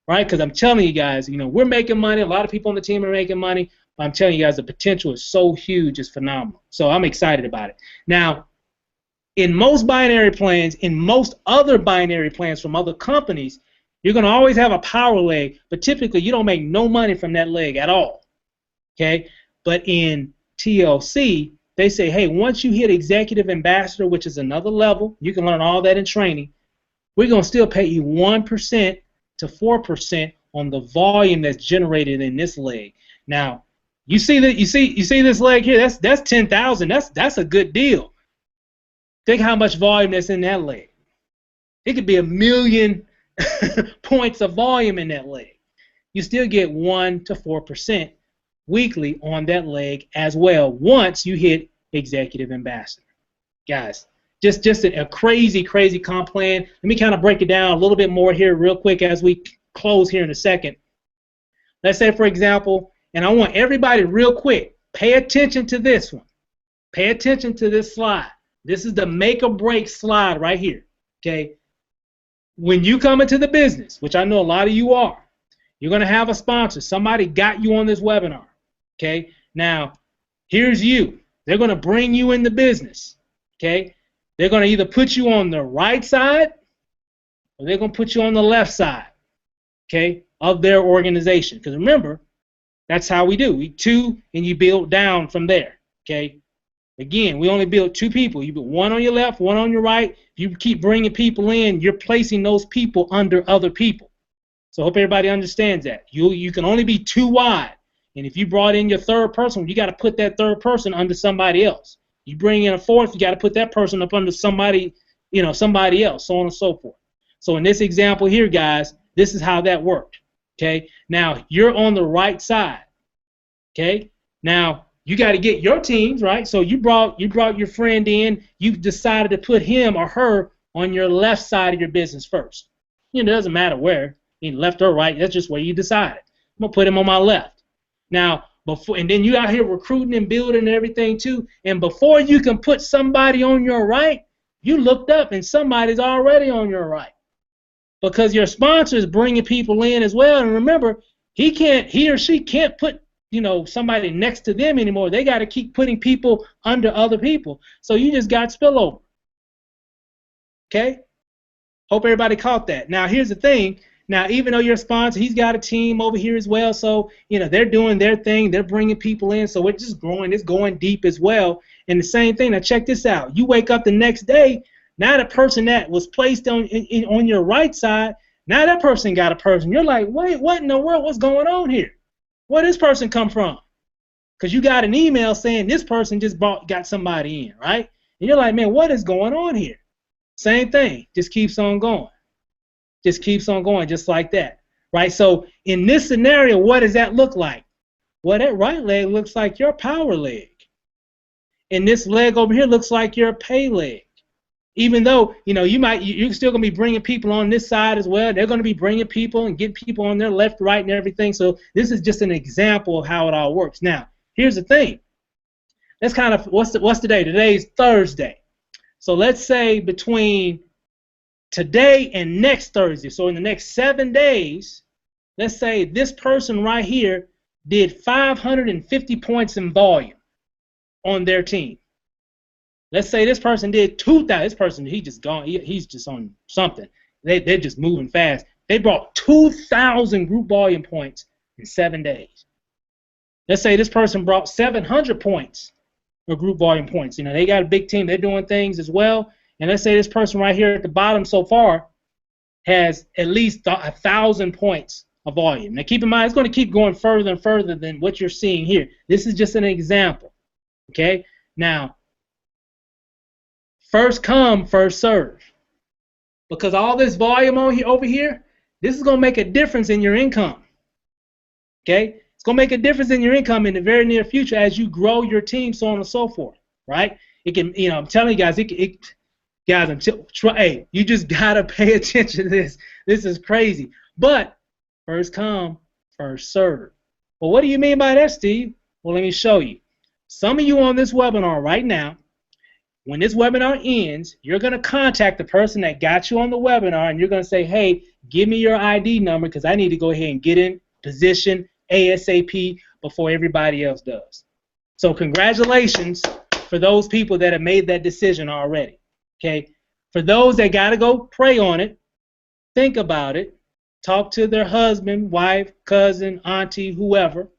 right? Because I'm telling you guys, we're making money. A lot of people on the team are making money. I'm telling you guys, the potential is so huge, it's phenomenal. So I'm excited about it. Now, in most binary plans, in most other binary plans from other companies, you're going to always have a power leg, but typically you don't make no money from that leg at all. Okay? But in TLC, they say, hey, once you hit executive ambassador, which is another level, you can learn all that in training, we're going to still pay you 1% to 4% on the volume that's generated in this leg. Now, you see that you see this leg here, that's 10,000. That's a good deal. Think how much volume that's in that leg. It could be 1 million points of volume in that leg. You still get 1 to 4% weekly on that leg as well once you hit executive ambassador. Guys, just a crazy comp plan. Let me kind of break it down a little bit more here real quick as we close here in a second. Let's say, for example, and I want everybody real quick, pay attention to this one. Pay attention to this slide. This is the make or break slide right here. Okay? When you come into the business, which I know a lot of you are, you're going to have a sponsor. Somebody got you on this webinar. Okay? Now, here's you. They're going to bring you in the business. Okay? They're going to either put you on the right side or they're going to put you on the left side, okay, of their organization. Because remember, that's how we do. We two, and you build down from there, okay? Again, we only build 2 people. You build 1 on your left, 1 on your right. If you keep bringing people in, you're placing those people under other people. So I hope everybody understands that. You can only be 2 wide. And if you brought in your 3rd person, you got to put that 3rd person under somebody else. You bring in a 4th, you got to put that person up under somebody, somebody else, so on and so forth. So in this example here, guys, this is how that worked. Okay. Now you're on the right side. Okay. Now you got to get your teams right. So you brought your friend in. You've decided to put him or her on your left side of your business first. It doesn't matter where, left or right. That's just where you decided. I'm gonna put him on my left. Now. And then you out here recruiting and building and everything too. And before you can put somebody on your right, you looked up and somebody's already on your right. Because your sponsor is bringing people in as well. And remember, he or she can't put somebody next to them anymore. They got to keep putting people under other people. So you just got spillover. Okay? Hope everybody caught that. Now here's the thing. Now, even though your sponsor, he's got a team over here as well, so they're doing their thing, they're bringing people in, so it's just growing, it's going deep as well. And the same thing. Now, check this out. You wake up the next day, now the person that was placed on your right side, now that person got a person. You're like, wait, what in the world? What's going on here? Where this person come from? Because you got an email saying this person just got somebody in, right? And you're like, man, what is going on here? Same thing. Just keeps on going. Just keeps on going just like that, right? So in this scenario, what does that look like? Well, that right leg looks like your power leg. And this leg over here looks like your pay leg. Even though, you're still going to be bringing people on this side as well. They're going to be bringing people and getting people on their left, right, and everything. So this is just an example of how it all works. Now, here's the thing. Let's kind of, what's today? Today's Thursday. So let's say between today and next Thursday, so in the next 7 days, let's say this person right here did 550 points in volume on their team. Let's say this person did 2,000. This person, he's just on something. They're just moving fast. They brought 2,000 group volume points in 7 days. Let's say this person brought 700 points or group volume points. They got a big team. They're doing things as well. And let's say this person right here at the bottom so far has at least 1,000 points of volume. Now keep in mind, it's going to keep going further and further than what you're seeing here. This is just an example. Okay? Now, first come, first serve. Because all this volume over here, this is going to make a difference in your income. Okay? It's going to make a difference in your income in the very near future as you grow your team, so on and so forth. Right? It can, I'm telling you guys, guys, hey, you just gotta pay attention to this. This is crazy. But first come, first serve. Well, what do you mean by that, Steve? Well, let me show you. Some of you on this webinar right now, when this webinar ends, you're gonna contact the person that got you on the webinar, and you're gonna say, hey, give me your ID number because I need to go ahead and get in position ASAP before everybody else does. So congratulations for those people that have made that decision already. Okay, for those that got to go pray on it, think about it, talk to their husband, wife, cousin, auntie, whoever,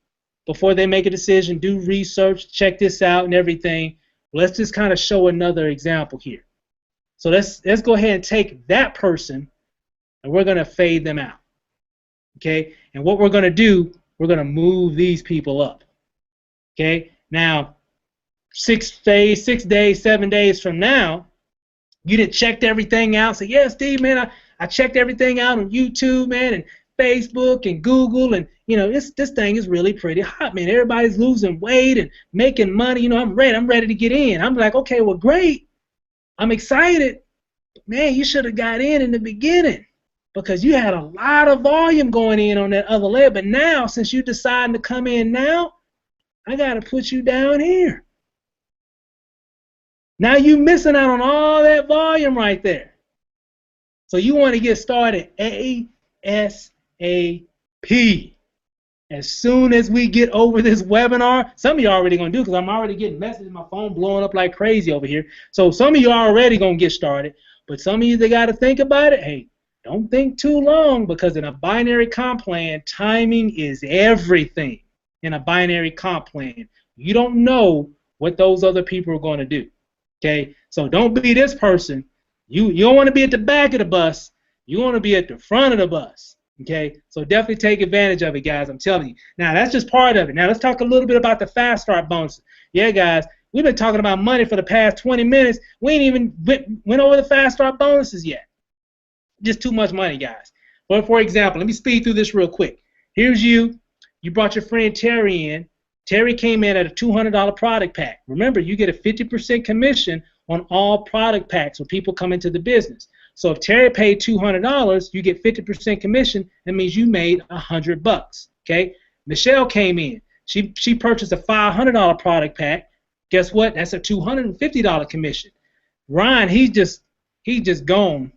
before they make a decision, do research, check this out and everything. Let's just kind of show another example here. So let's go ahead and take that person, and we're going to fade them out. Okay? And what we're going to do, we're going to move these people up. Okay? Now, 6 days, 7 days from now, you done checked everything out. Say, yeah, Steve, man, I checked everything out on YouTube, man, and Facebook and Google, and you know, this thing is really pretty hot, man. Everybody's losing weight and making money. You know, I'm ready to get in. I'm like, okay, well, great. I'm excited. But man, you should have got in the beginning because you had a lot of volume going in on that other leg. But now, since you decided to come in now, I got to put you down here. Now you missing out on all that volume right there. So you want to get started ASAP. As soon as we get over this webinar, some of you are already going to do, because I'm already getting messages, my phone blowing up like crazy over here. So some of you are already going to get started, but some of you that got to think about it, hey, don't think too long, because in a binary comp plan, timing is everything. In a binary comp plan, you don't know what those other people are going to do. Okay, so don't be this person. You don't want to be at the back of the bus. You want to be at the front of the bus. Okay, so definitely take advantage of it, guys. I'm telling you. Now, that's just part of it. Now, let's talk a little bit about the fast start bonuses. Yeah, guys, we've been talking about money for the past 20 minutes. We ain't even went over the fast start bonuses yet. Just too much money, guys. But for example, let me speed through this real quick. Here's you. You brought your friend Terry in. Terry came in at a $200 product pack. Remember, you get a 50% commission on all product packs when people come into the business. So if Terry paid $200, you get 50% commission. That means you made $100. Okay. Michelle came in. She purchased a $500 product pack. Guess what? That's a $250 commission. Ryan, he's just gone.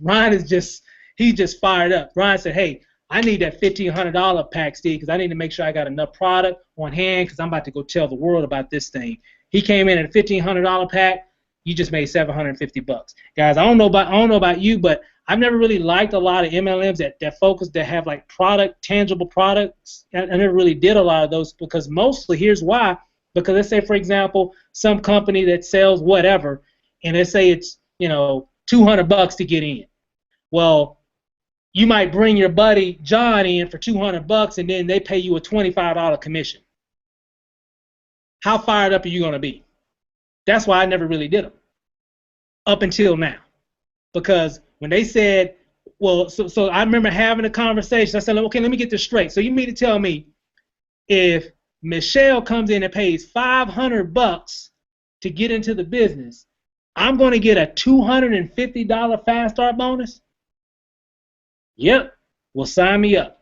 Ryan is just fired up. Ryan said, "Hey, I need that $1,500 pack, Steve, because I need to make sure I got enough product on hand because I'm about to go tell the world about this thing." He came in at a $1,500 pack. You just made $750. Guys, I don't know about you, but I've never really liked a lot of MLMs that focus, that have like tangible products. I never really did a lot of those, because mostly, here's why. Because let's say, for example, some company that sells whatever, and let's say it's, you know, $200 to get in. Well, you might bring your buddy John in for $200, and then they pay you a $25 commission. How fired up are you going to be? That's why I never really did them up until now. Because when they said, well, so I remember having a conversation. I said, okay, let me get this straight. So you mean to tell me if Michelle comes in and pays $500 to get into the business, I'm going to get a $250 fast start bonus? Yep. Well, sign me up.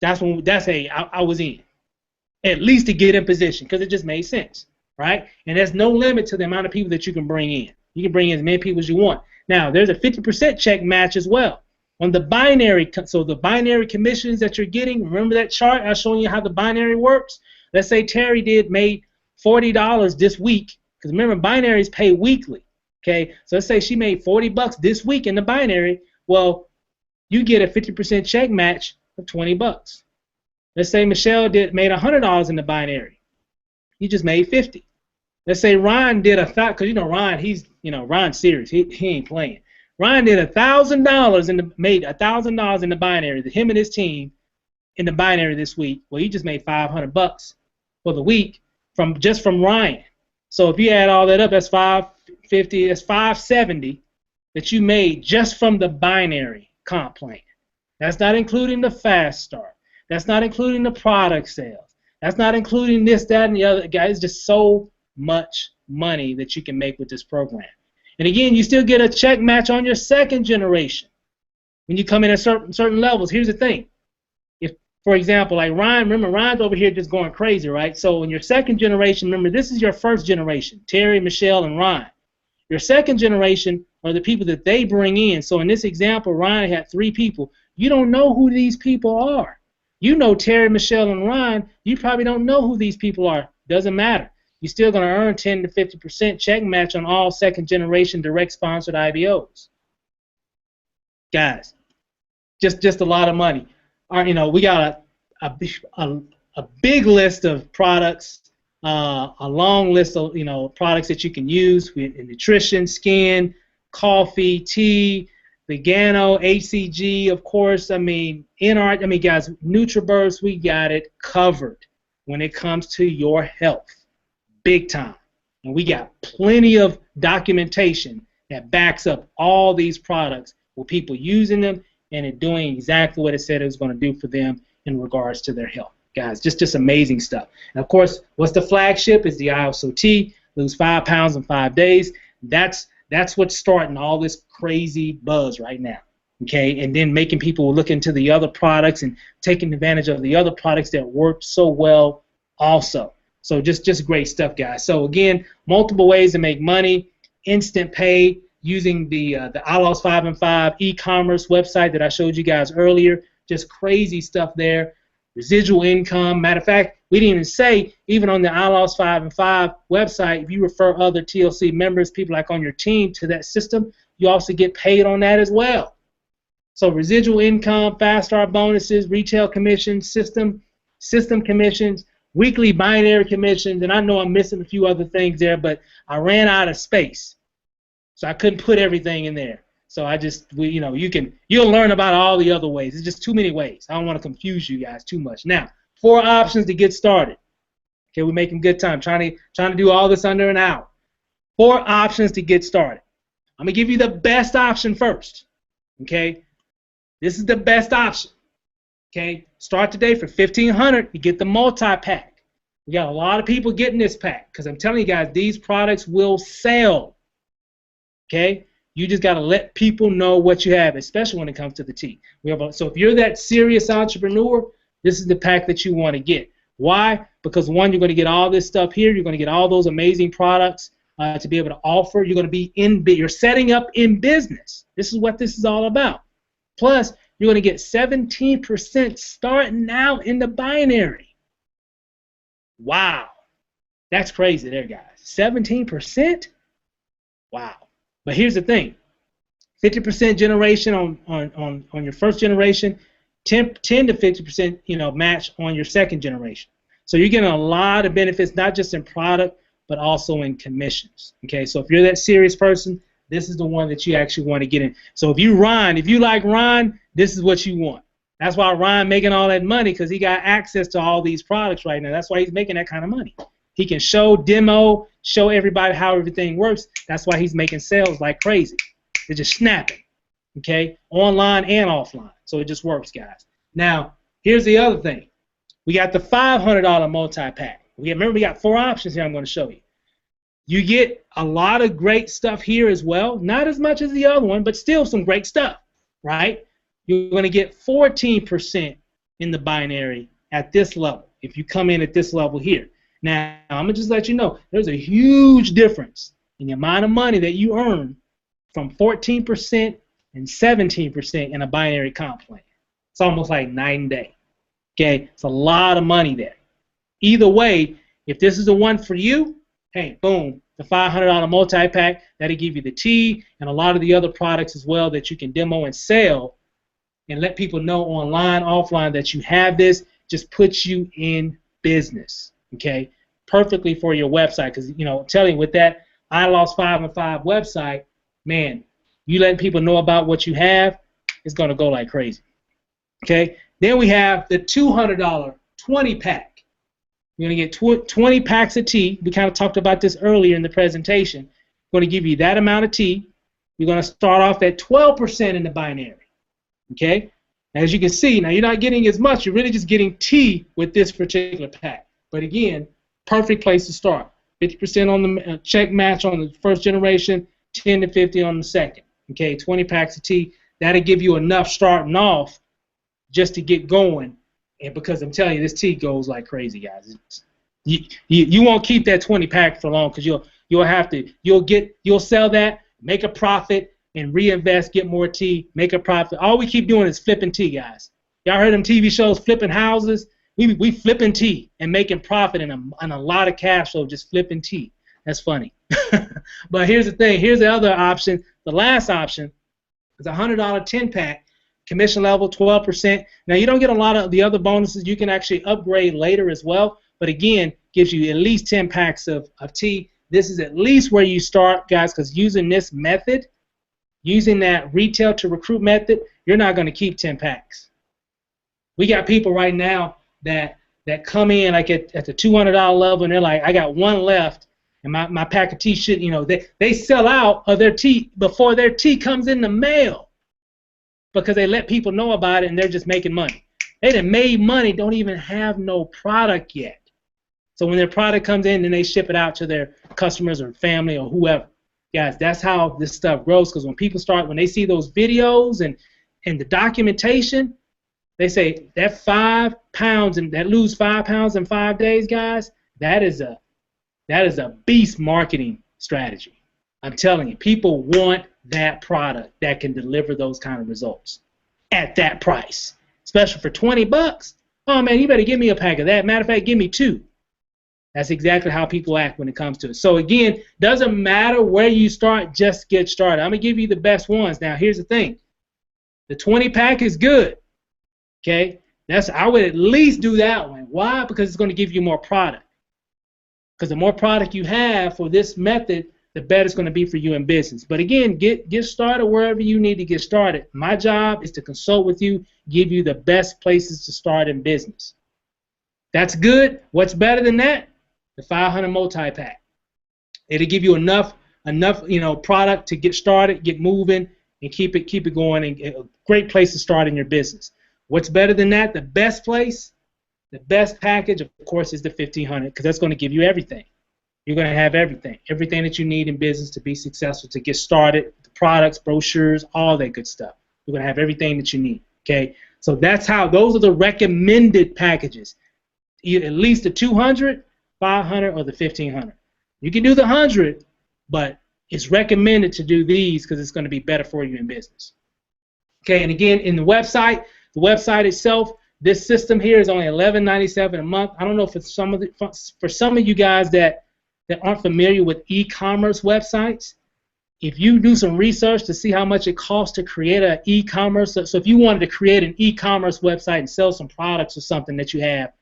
I was in. At least to get in position, because it just made sense, right? And there's no limit to the amount of people that you can bring in. You can bring in as many people as you want. Now, there's a 50% check match as well. On the binary, so the binary commissions that you're getting, remember that chart I was showing you how the binary works? Let's say Terry made $40 this week, because remember, binaries pay weekly, okay? So let's say she made $40 this week in the binary. Well, you get a 50% check match of $20. Let's say Michelle made $100 in the binary. You just made $50. Let's say Ryan did because you know Ryan, Ryan's serious. He ain't playing. Ryan did $1,000 made $1,000 in the binary. Him and his team in the binary this week. Well, he just made $500 for the week just from Ryan. So if you add all that up, that's $550. That's $570 that you made just from the binary comp plan. That's not including the fast start. That's not including the product sales. That's not including this, that, and the other. Guys, it's just so much money that you can make with this program. And again, you still get a check match on your second generation when you come in at certain levels. Here's the thing. If, for example, like Ryan, remember Ryan's over here just going crazy, right? So in your second generation, remember this is your first generation, Terry, Michelle, and Ryan. Your second generation are the people that they bring in. So in this example, Ryan had 3 people. You don't know who these people are. You know Terry, Michelle, and Ryan. You probably don't know who these people are. Doesn't matter. You're still going to earn 10 to 50% check match on all second-generation direct-sponsored IBOs. Guys, just a lot of money. We got a big list of products a long list of products that you can use in nutrition, skin, coffee, tea, Vegano, HCG, of course. I mean, NR. I mean, guys, NutriBurst, we got it covered when it comes to your health, big time. And we got plenty of documentation that backs up all these products with people using them and it doing exactly what it said it was going to do for them in regards to their health. Guys, just amazing stuff. And of course, what's the flagship is the Iaso Tea. Lose 5 pounds in 5 days. That's what's starting all this crazy buzz right now. Okay, and then making people look into the other products and taking advantage of the other products that work so well also. So just great stuff, guys. So again, multiple ways to make money. Instant pay using the Iaso 5 and 5 e-commerce website that I showed you guys earlier. Just crazy stuff there. Residual income. Matter of fact, we didn't even say, even on the Iaso 5 and 5 website, if you refer other TLC members, people like on your team, to that system, you also get paid on that as well. So residual income, fast start bonuses, retail commissions, system commissions, weekly binary commissions, and I know I'm missing a few other things there, but I ran out of space, so I couldn't put everything in there. So you'll learn about all the other ways. It's just too many ways. I don't want to confuse you guys too much. Now, 4 options to get started. Okay, we're making good time. Trying to do all this under an hour. 4 options to get started. I'm gonna give you the best option first. Okay, this is the best option. Okay, start today for $1,500. You get the multi-pack. We got a lot of people getting this pack because I'm telling you guys, these products will sell. Okay. You just got to let people know what you have, especially when it comes to the tea. So if you're that serious entrepreneur, this is the pack that you want to get. Why? Because one, you're going to get all this stuff here. You're going to get all those amazing products to be able to offer. You're going to be you're setting up in business. This is what this is all about. Plus, you're going to get 17% starting out in the binary. Wow. That's crazy there, guys. 17%? Wow. But here's the thing, 50% generation on your first generation, 10 to 50% match on your second generation. So you're getting a lot of benefits, not just in product, but also in commissions. Okay, so if you're that serious person, this is the one that you actually want to get in. So if you like Ron, this is what you want. That's why Ron making all that money, because he got access to all these products right now. That's why he's making that kind of money. He can demo, show everybody how everything works. That's why he's making sales like crazy. They're just snapping, okay, online and offline. So it just works, guys. Now, here's the other thing. We got the $500 multi-pack. Remember, we got 4 options here I'm going to show you. You get a lot of great stuff here as well. Not as much as the other one, but still some great stuff, right? You're going to get 14% in the binary at this level if you come in at this level here. Now, I'm going to just let you know, there's a huge difference in the amount of money that you earn from 14% and 17% in a binary comp plan. It's almost like night and day. Okay, it's a lot of money there. Either way, if this is the one for you, hey, boom, the $500 multi-pack, that'll give you the tea and a lot of the other products as well that you can demo and sell and let people know online, offline that you have this. Just puts you in business. Okay, perfectly for your website, because I'm telling you, with that Iaso 5 and 5 website, man, you letting people know about what you have, it's gonna go like crazy. Okay, then we have the $200 20-pack. You're gonna get 20 packs of tea. We kind of talked about this earlier in the presentation. We're gonna give you that amount of tea. You're gonna start off at 12% in the binary. Okay, as you can see, now you're not getting as much. You're really just getting tea with this particular pack. But again, perfect place to start. 50% on the check match on the first generation, 10 to 50 on the second. Okay, 20 packs of tea. That'll give you enough starting off just to get going. And because I'm telling you, this tea goes like crazy, guys. You won't keep that 20 pack for long, because you'll sell that, make a profit, and reinvest, get more tea, make a profit. All we keep doing is flipping tea, guys. Y'all heard them TV shows, flipping houses? We flipping tea and making profit and a lot of cash flow just flipping tea. That's funny. But here's the thing. Here's the other option. The last option is a $100 10-pack, commission level 12%. Now, you don't get a lot of the other bonuses. You can actually upgrade later as well. but again, gives you at least 10 packs of tea. This is at least where you start, guys, because using this method, using that retail to recruit method, you're not going to keep 10 packs. We got people right now that come in like at the $200 level, and they're like, I got one left, and my pack of tea should, you know, they sell out of their tea before their tea comes in the mail because they let people know about it, and they're just making money. They done made money, don't even have no product yet. So when their product comes in, then they ship it out to their customers or family or whoever. Guys, that's how this stuff grows, because when they see those videos and the documentation, they say that 5 pounds and that lose 5 pounds in 5 days, guys, that is a beast marketing strategy. I'm telling you, people want that product that can deliver those kind of results at that price, especially for 20 bucks. Oh man, you better give me a pack of that. Matter of fact, give me 2. That's exactly how people act when it comes to it. So again, doesn't matter where you start, just get started. I'm gonna give you the best ones. Now here's the thing. The 20 pack is good. Okay? I would at least do that one. Why? Because it's going to give you more product. Because the more product you have for this method, the better it's going to be for you in business. But again, get started wherever you need to get started. My job is to consult with you, give you the best places to start in business. That's good. What's better than that? The 500 multi-pack. It'll give you enough product to get started, get moving, and keep it going, and a great place to start in your business. What's better than that? The best place, the best package, of course, is the 1500, because that's going to give you everything. You're going to have everything that you need in business to be successful, to get started, the products, brochures, all that good stuff. You're going to have everything that you need. Okay, so those are the recommended packages. At least the 200, 500, or the 1500. You can do the 100, but it's recommended to do these because it's going to be better for you in business. Okay, and again, in the website itself, this system here is only $11.97 a month. I don't know for some of you guys that aren't familiar with e-commerce websites, if you do some research to see how much it costs to create an e-commerce, so if you wanted to create an e-commerce website and sell some products or something that you have,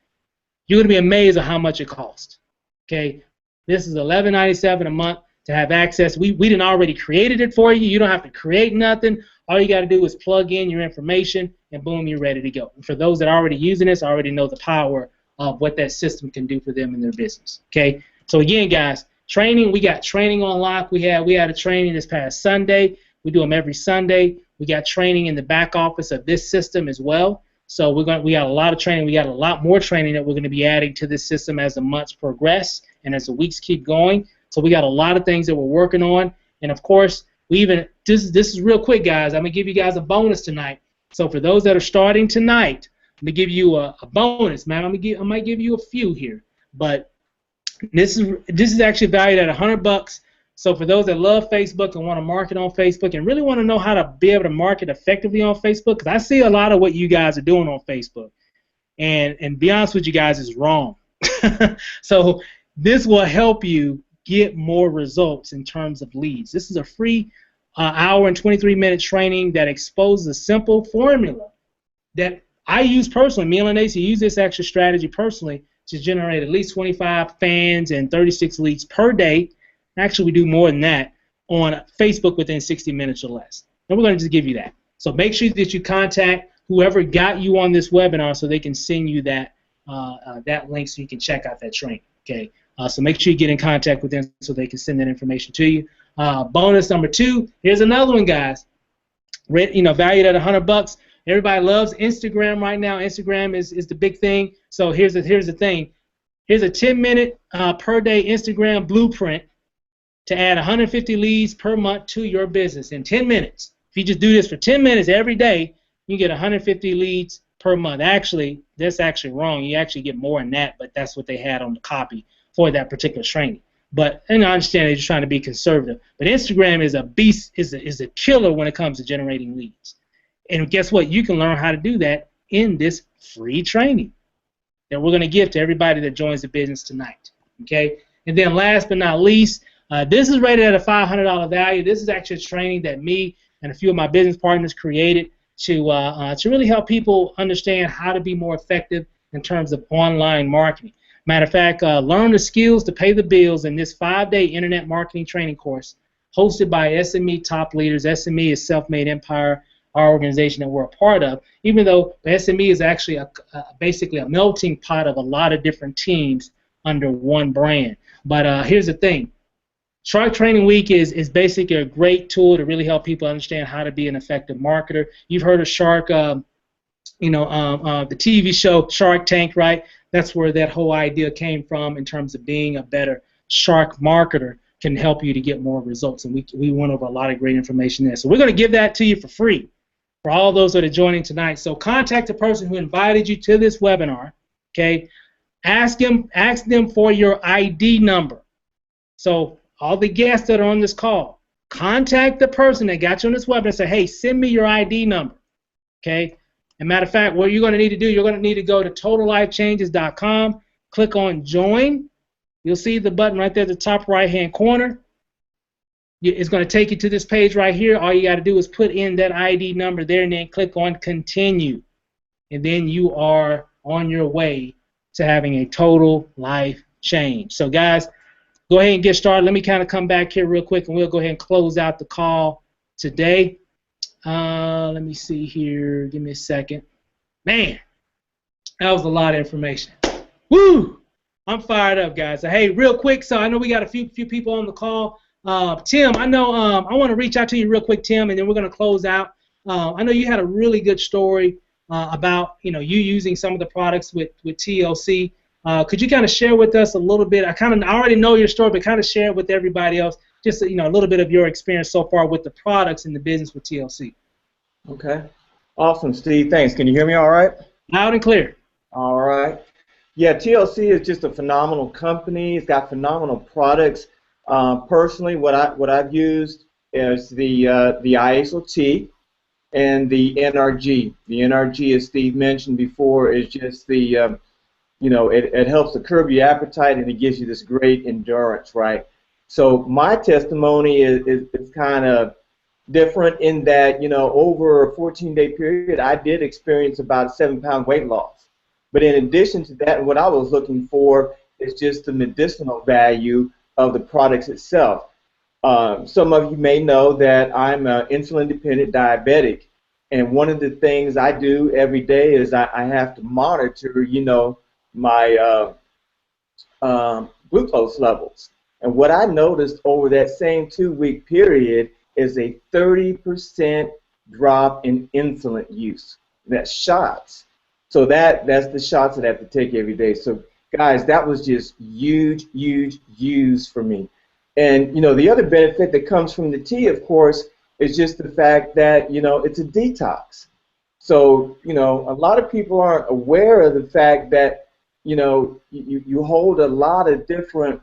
you're going to be amazed at how much it costs. Okay, this is $11.97 a month to have access. We didn't already created it for you. You don't have to create nothing. All you got to do is plug in your information, and boom, you're ready to go. And for those that are already using this, already know the power of what that system can do for them in their business. Okay, so again, guys, training. We got training on lock. We had a training this past Sunday. We do them every Sunday. We got training in the back office of this system as well. So we got a lot of training. We got a lot more training that we're going to be adding to this system as the months progress and as the weeks keep going. So we got a lot of things that we're working on, and of course, this is real quick, guys. I'm gonna give you guys a bonus tonight. So for those that are starting tonight, I'm gonna give you a bonus, man. I might give you a few here, but this is actually valued at $100. So for those that love Facebook and want to market on Facebook and really want to know how to be able to market effectively on Facebook, because I see a lot of what you guys are doing on Facebook, and be honest with you guys, is wrong. So this will help you get more results in terms of leads. This is a free hour and 23-minute training that exposes a simple formula that I use personally. Me and Lanacy use this extra strategy personally to generate at least 25 fans and 36 leads per day. Actually, we do more than that on Facebook within 60 minutes or less. And we're going to just give you that. So make sure that you contact whoever got you on this webinar so they can send you that link so you can check out that training. Okay. So make sure you get in contact with them so they can send that information to you. Bonus number 2. Here's another one, guys. Valued at $100. Everybody loves Instagram right now. Instagram is the big thing. So here's the thing. Here's a 10-minute per day Instagram blueprint to add 150 leads per month to your business in 10 minutes. If you just do this for 10 minutes every day, you get 150 leads per month. Actually, that's actually wrong. You actually get more than that, but that's what they had on the copy for that particular training. But I understand they're just trying to be conservative. But Instagram is a beast, is a killer when it comes to generating leads. And guess what? You can learn how to do that in this free training that we're going to give to everybody that joins the business tonight. Okay? And then last but not least, this is rated at a $500 value. This is actually a training that me and a few of my business partners created to really help people understand how to be more effective in terms of online marketing. Matter of fact, learn the skills to pay the bills in this 5-day internet marketing training course hosted by SME top leaders. SME is Self-Made Empire, our organization that we're a part of, even though the SME is actually basically a melting pot of a lot of different teams under one brand. But here's the thing. Shark Training Week is basically a great tool to really help people understand how to be an effective marketer. You've heard of Shark, the TV show Shark Tank, right? That's where that whole idea came from in terms of being a better shark marketer can help you to get more results. And we went over a lot of great information there. So we're going to give that to you for free for all those that are joining tonight. So contact the person who invited you to this webinar, okay? Ask them for your ID number. So all the guests that are on this call, contact the person that got you on this webinar and say, hey, send me your ID number, okay? And matter of fact, what you're going to need to do, you're going to need to go to totallifechanges.com, click on Join. You'll see the button right there at the top right-hand corner. It's going to take you to this page right here. All you got to do is put in that ID number there and then click on Continue. And then you are on your way to having a total life change. So, guys, go ahead and get started. Let me kind of come back here real quick, and we'll go ahead and close out the call today. Let me see here. Give me a second. Man, that was a lot of information. Woo! I'm fired up, guys. So, hey, real quick, so I know we got a few people on the call. Tim, I know I want to reach out to you real quick, Tim, and then we're going to close out. I know you had a really good story about you using some of the products with TLC. Could you kind of share with us a little bit? I already know your story, but kind of share it with everybody else. Just a little bit of your experience so far with the products and the business with TLC. Okay. Awesome, Steve. Thanks. Can you hear me all right? Loud and clear. All right. Yeah, TLC is just a phenomenal company. It's got phenomenal products. Personally, what I've used is the Iaso T and the NRG. The NRG, as Steve mentioned before, is just the it helps to curb your appetite and it gives you this great endurance, right? So my testimony is kind of different in that, over a 14-day period, I did experience about a 7-pound weight loss. But in addition to that, what I was looking for is just the medicinal value of the products itself. Some of you may know that I'm an insulin-dependent diabetic, and one of the things I do every day is I have to monitor, my glucose levels. And what I noticed over that same 2-week period is a 30% drop in insulin use. That's shots. So that's the shots that I have to take every day. So guys, that was just huge use for me. And the other benefit that comes from the tea, of course, is just the fact that it's a detox. So a lot of people aren't aware of the fact that you hold a lot of different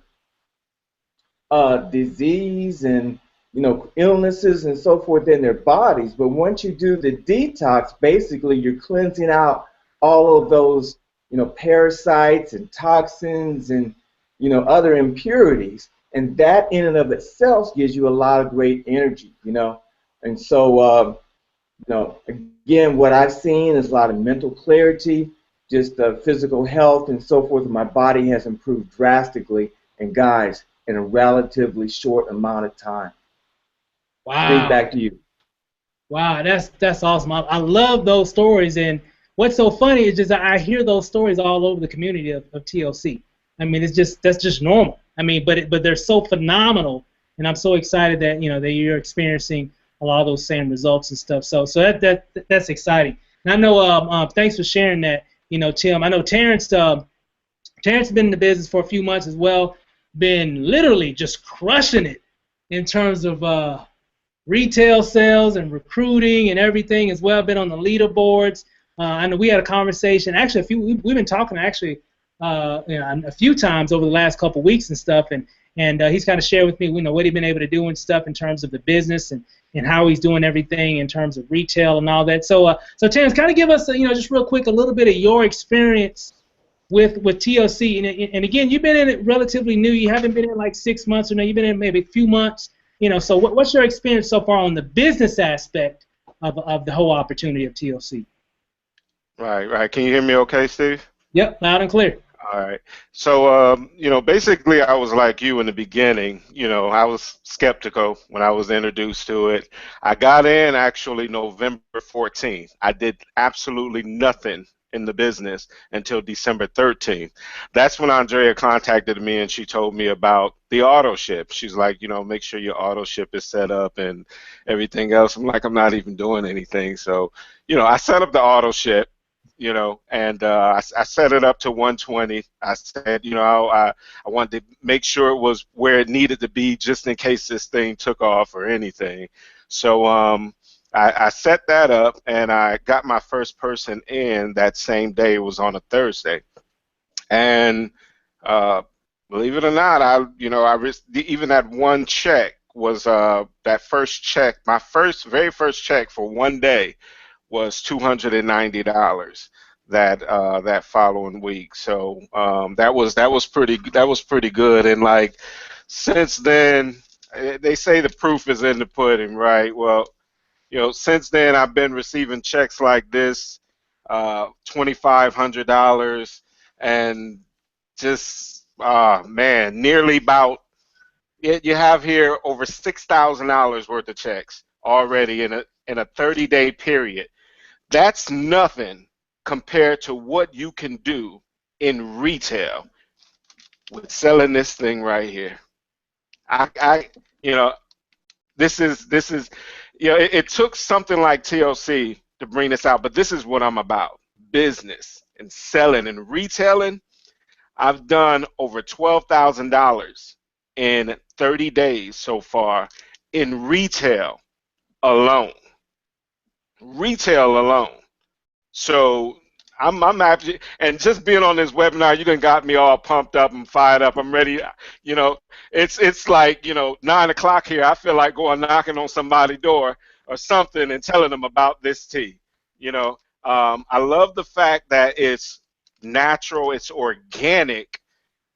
disease and illnesses and so forth in their bodies, but once you do the detox, basically you're cleansing out all of those parasites and toxins and other impurities, and that in and of itself gives you a lot of great energy, and so again, what I've seen is a lot of mental clarity, just physical health and so forth. My body has improved drastically, and guys, in a relatively short amount of time. Wow. Straight back to you. Wow, that's awesome. I love those stories, and what's so funny is just I hear those stories all over the community of TLC. I mean, that's just normal. I mean, but they're so phenomenal, and I'm so excited that that you're experiencing a lot of those same results and stuff. So that's exciting. And I know thanks for sharing that. Tim. I know Terrence. Terrence has been in the business for a few months as well. Been literally just crushing it in terms of retail sales and recruiting and everything as well. Been on the leaderboards. I know we had a conversation. Actually, we've been talking actually a few times over the last couple of weeks and stuff. And he's kind of shared with me, what he's been able to do and stuff in terms of the business and how he's doing everything in terms of retail and all that. So Terrence, kind of give us, just real quick, a little bit of your experience with TLC. And again, you've been in it relatively new. You haven't been in like 6 months or no. You've been in maybe a few months. So what's your experience so far on the business aspect of the whole opportunity of TLC? Right. Can you hear me okay, Steve? Yep, loud and clear. All right. So, basically, I was like you in the beginning. I was skeptical when I was introduced to it. I got in actually November 14th. I did absolutely nothing in the business until December 13th. That's when Andrea contacted me and she told me about the auto ship. She's like, make sure your auto ship is set up and everything else. I'm like, I'm not even doing anything. So, I set up the auto ship. And I set it up to 120. I said, I wanted to make sure it was where it needed to be just in case this thing took off or anything. So I set that up, and I got my first person in that same day. It was on a Thursday. And believe it or not, even that one check was that first check, my very first check for one day was $290 that following week. So that was pretty good. And like since then, they say the proof is in the pudding, right? Well, since then I've been receiving checks like this, $2,500, and just man, nearly about you have here over $6,000 worth of checks already in a 30-day period. That's nothing compared to what you can do in retail with selling this thing right here. This is, it took something like TLC to bring this out, but this is what I'm about: business and selling and retailing. I've done over $12,000 in 30 days so far in retail alone. Retail alone. So I'm actually, and just being on this webinar, you done got me all pumped up and fired up. I'm ready. It's like 9 o'clock here. I feel like going knocking on somebody's door or something and telling them about this tea. I love the fact that it's natural, it's organic,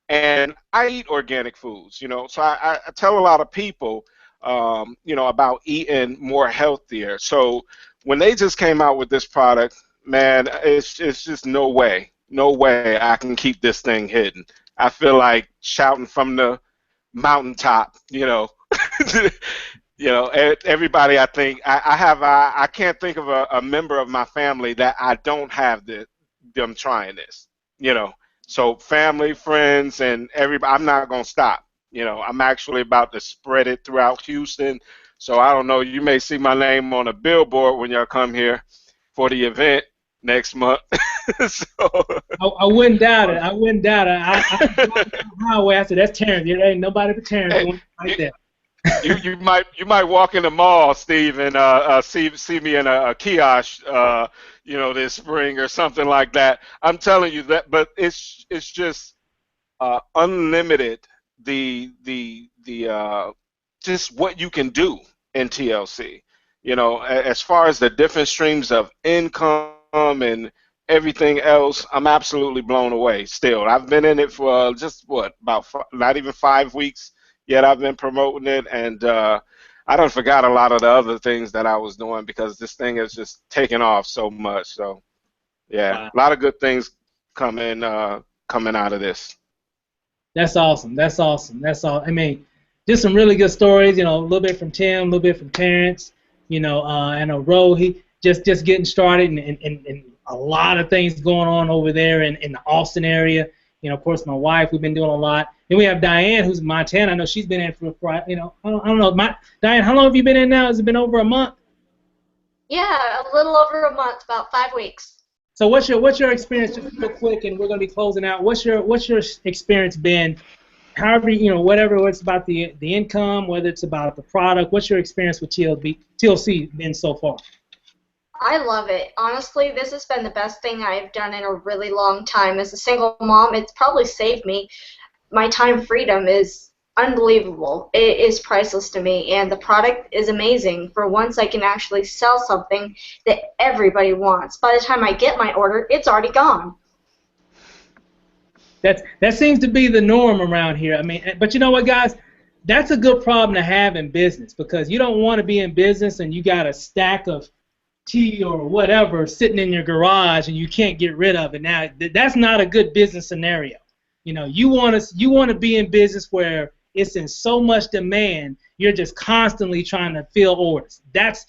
and I eat organic foods. So I tell a lot of people, about eating more healthier. So when they just came out with this product, man, it's just no way I can keep this thing hidden. I feel like shouting from the mountaintop. Everybody. I think I can't think of a member of my family that I don't have them trying this. So family, friends, and everybody. I'm not gonna stop. I'm actually about to spread it throughout Houston. So I don't know. You may see my name on a billboard when y'all come here for the event next month. I wouldn't doubt it. I wouldn't doubt it. I highway. I said that's Terrence. There ain't nobody but Terrence doing right there. you might walk in the mall, Steve, and see me in a kiosk, this spring or something like that. I'm telling you that, but it's just unlimited. Just what you can do in TLC. As far as the different streams of income and everything else, I'm absolutely blown away. Still, I've been in it for just not even 5 weeks yet. I've been promoting it, and I done forgot a lot of the other things that I was doing because this thing has just taken off so much. So, yeah, wow. A lot of good things coming out of this. That's awesome. That's awesome. That's all. I mean, just some really good stories. A little bit from Tim, a little bit from Terrence. And a Ro, he just getting started, and a lot of things going on over there in the Austin area. Of course, my wife, we've been doing a lot. Then we have Diane, who's in Montana. I know she's been in for I don't know. Diane, how long have you been in now? Has it been over a month? Yeah, a little over a month, about 5 weeks. So what's your experience, just real quick, and we're going to be closing out. What's your experience been? However, whatever it's about the income, whether it's about the product, what's your experience with TLC been so far? I love it. Honestly, this has been the best thing I've done in a really long time. As a single mom, it's probably saved me. My time freedom is unbelievable. It is priceless to me, and the product is amazing. For once, I can actually sell something that everybody wants. By the time I get my order, it's already gone. That seems to be the norm around here. I mean, but you know what, guys? That's a good problem to have in business, because you don't want to be in business and you got a stack of tea or whatever sitting in your garage and you can't get rid of it. Now, that's not a good business scenario. You know, you want to be in business where it's in so much demand, you're just constantly trying to fill orders. That's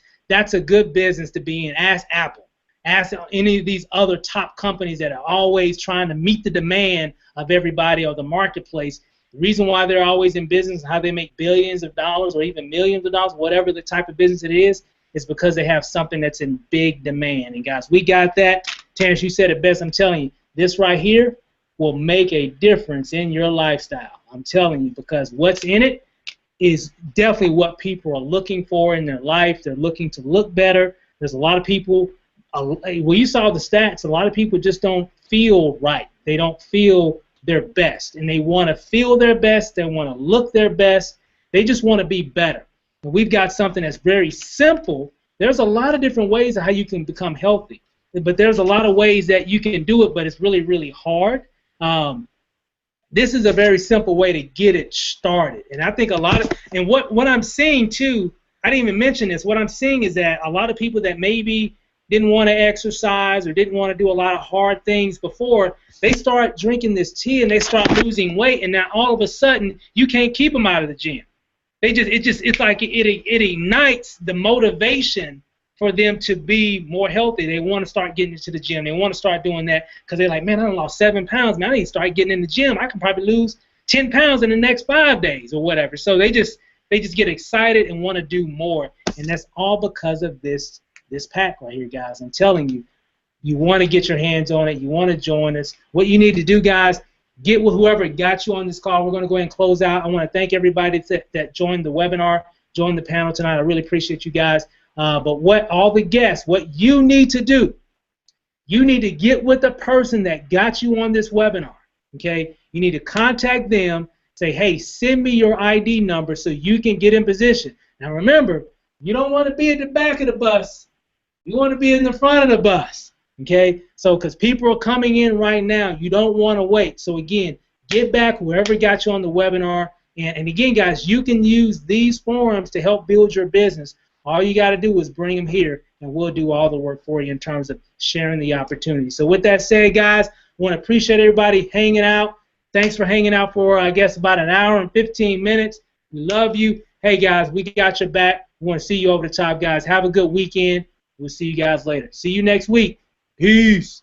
a good business to be in. Ask Apple. Ask any of these other top companies that are always trying to meet the demand of everybody or the marketplace. The reason why they're always in business, how they make billions of dollars or even millions of dollars, whatever the type of business it is because they have something that's in big demand. And guys, we got that. Terrence, you said it best. I'm telling you, this right here will make a difference in your lifestyle. I'm telling you, because what's in it is definitely what people are looking for in their life. They're looking to look better. There's a lot of people, well, you saw the stats, a lot of people just don't feel right. They don't feel their best, and they want to feel their best. They want to look their best. They just want to be better. And we've got something that's very simple. There's a lot of different ways of how you can become healthy, but there's a lot of ways that you can do it, but it's really, really hard. This is a very simple way to get it started. And I think a lot of, and what I'm seeing too, I didn't even mention this, what I'm seeing is that a lot of people that maybe didn't want to exercise or didn't want to do a lot of hard things before, they start drinking this tea and they start losing weight, and now all of a sudden you can't keep them out of the gym. It's like it ignites the motivation for them to be more healthy. They want to start getting into the gym. They want to start doing that because they're like, man, I lost 7 pounds. Man, I need to start getting in the gym. I can probably lose 10 pounds in the next 5 days or whatever. So they just get excited and want to do more, and that's all because of this pack right here, guys. I'm telling you, you want to get your hands on it. You want to join us. What you need to do, guys, get with whoever got you on this call. We're going to go ahead and close out. I want to thank everybody that joined the webinar, joined the panel tonight. I really appreciate you guys. But all the guests, what you need to do, you need to get with the person that got you on this webinar, okay? You need to contact them, say, hey, send me your ID number so you can get in position. Now remember, you don't want to be at the back of the bus. You want to be in the front of the bus, okay? So because people are coming in right now, you don't want to wait. So again, get back whoever got you on the webinar. And again, guys, you can use these forums to help build your business. All you got to do is bring them here, and we'll do all the work for you in terms of sharing the opportunity. So with that said, guys, I want to appreciate everybody hanging out. Thanks for hanging out for, I guess, about an hour and 15 minutes. We love you. Hey, guys, we got your back. We want to see you over the top, guys. Have a good weekend. We'll see you guys later. See you next week. Peace.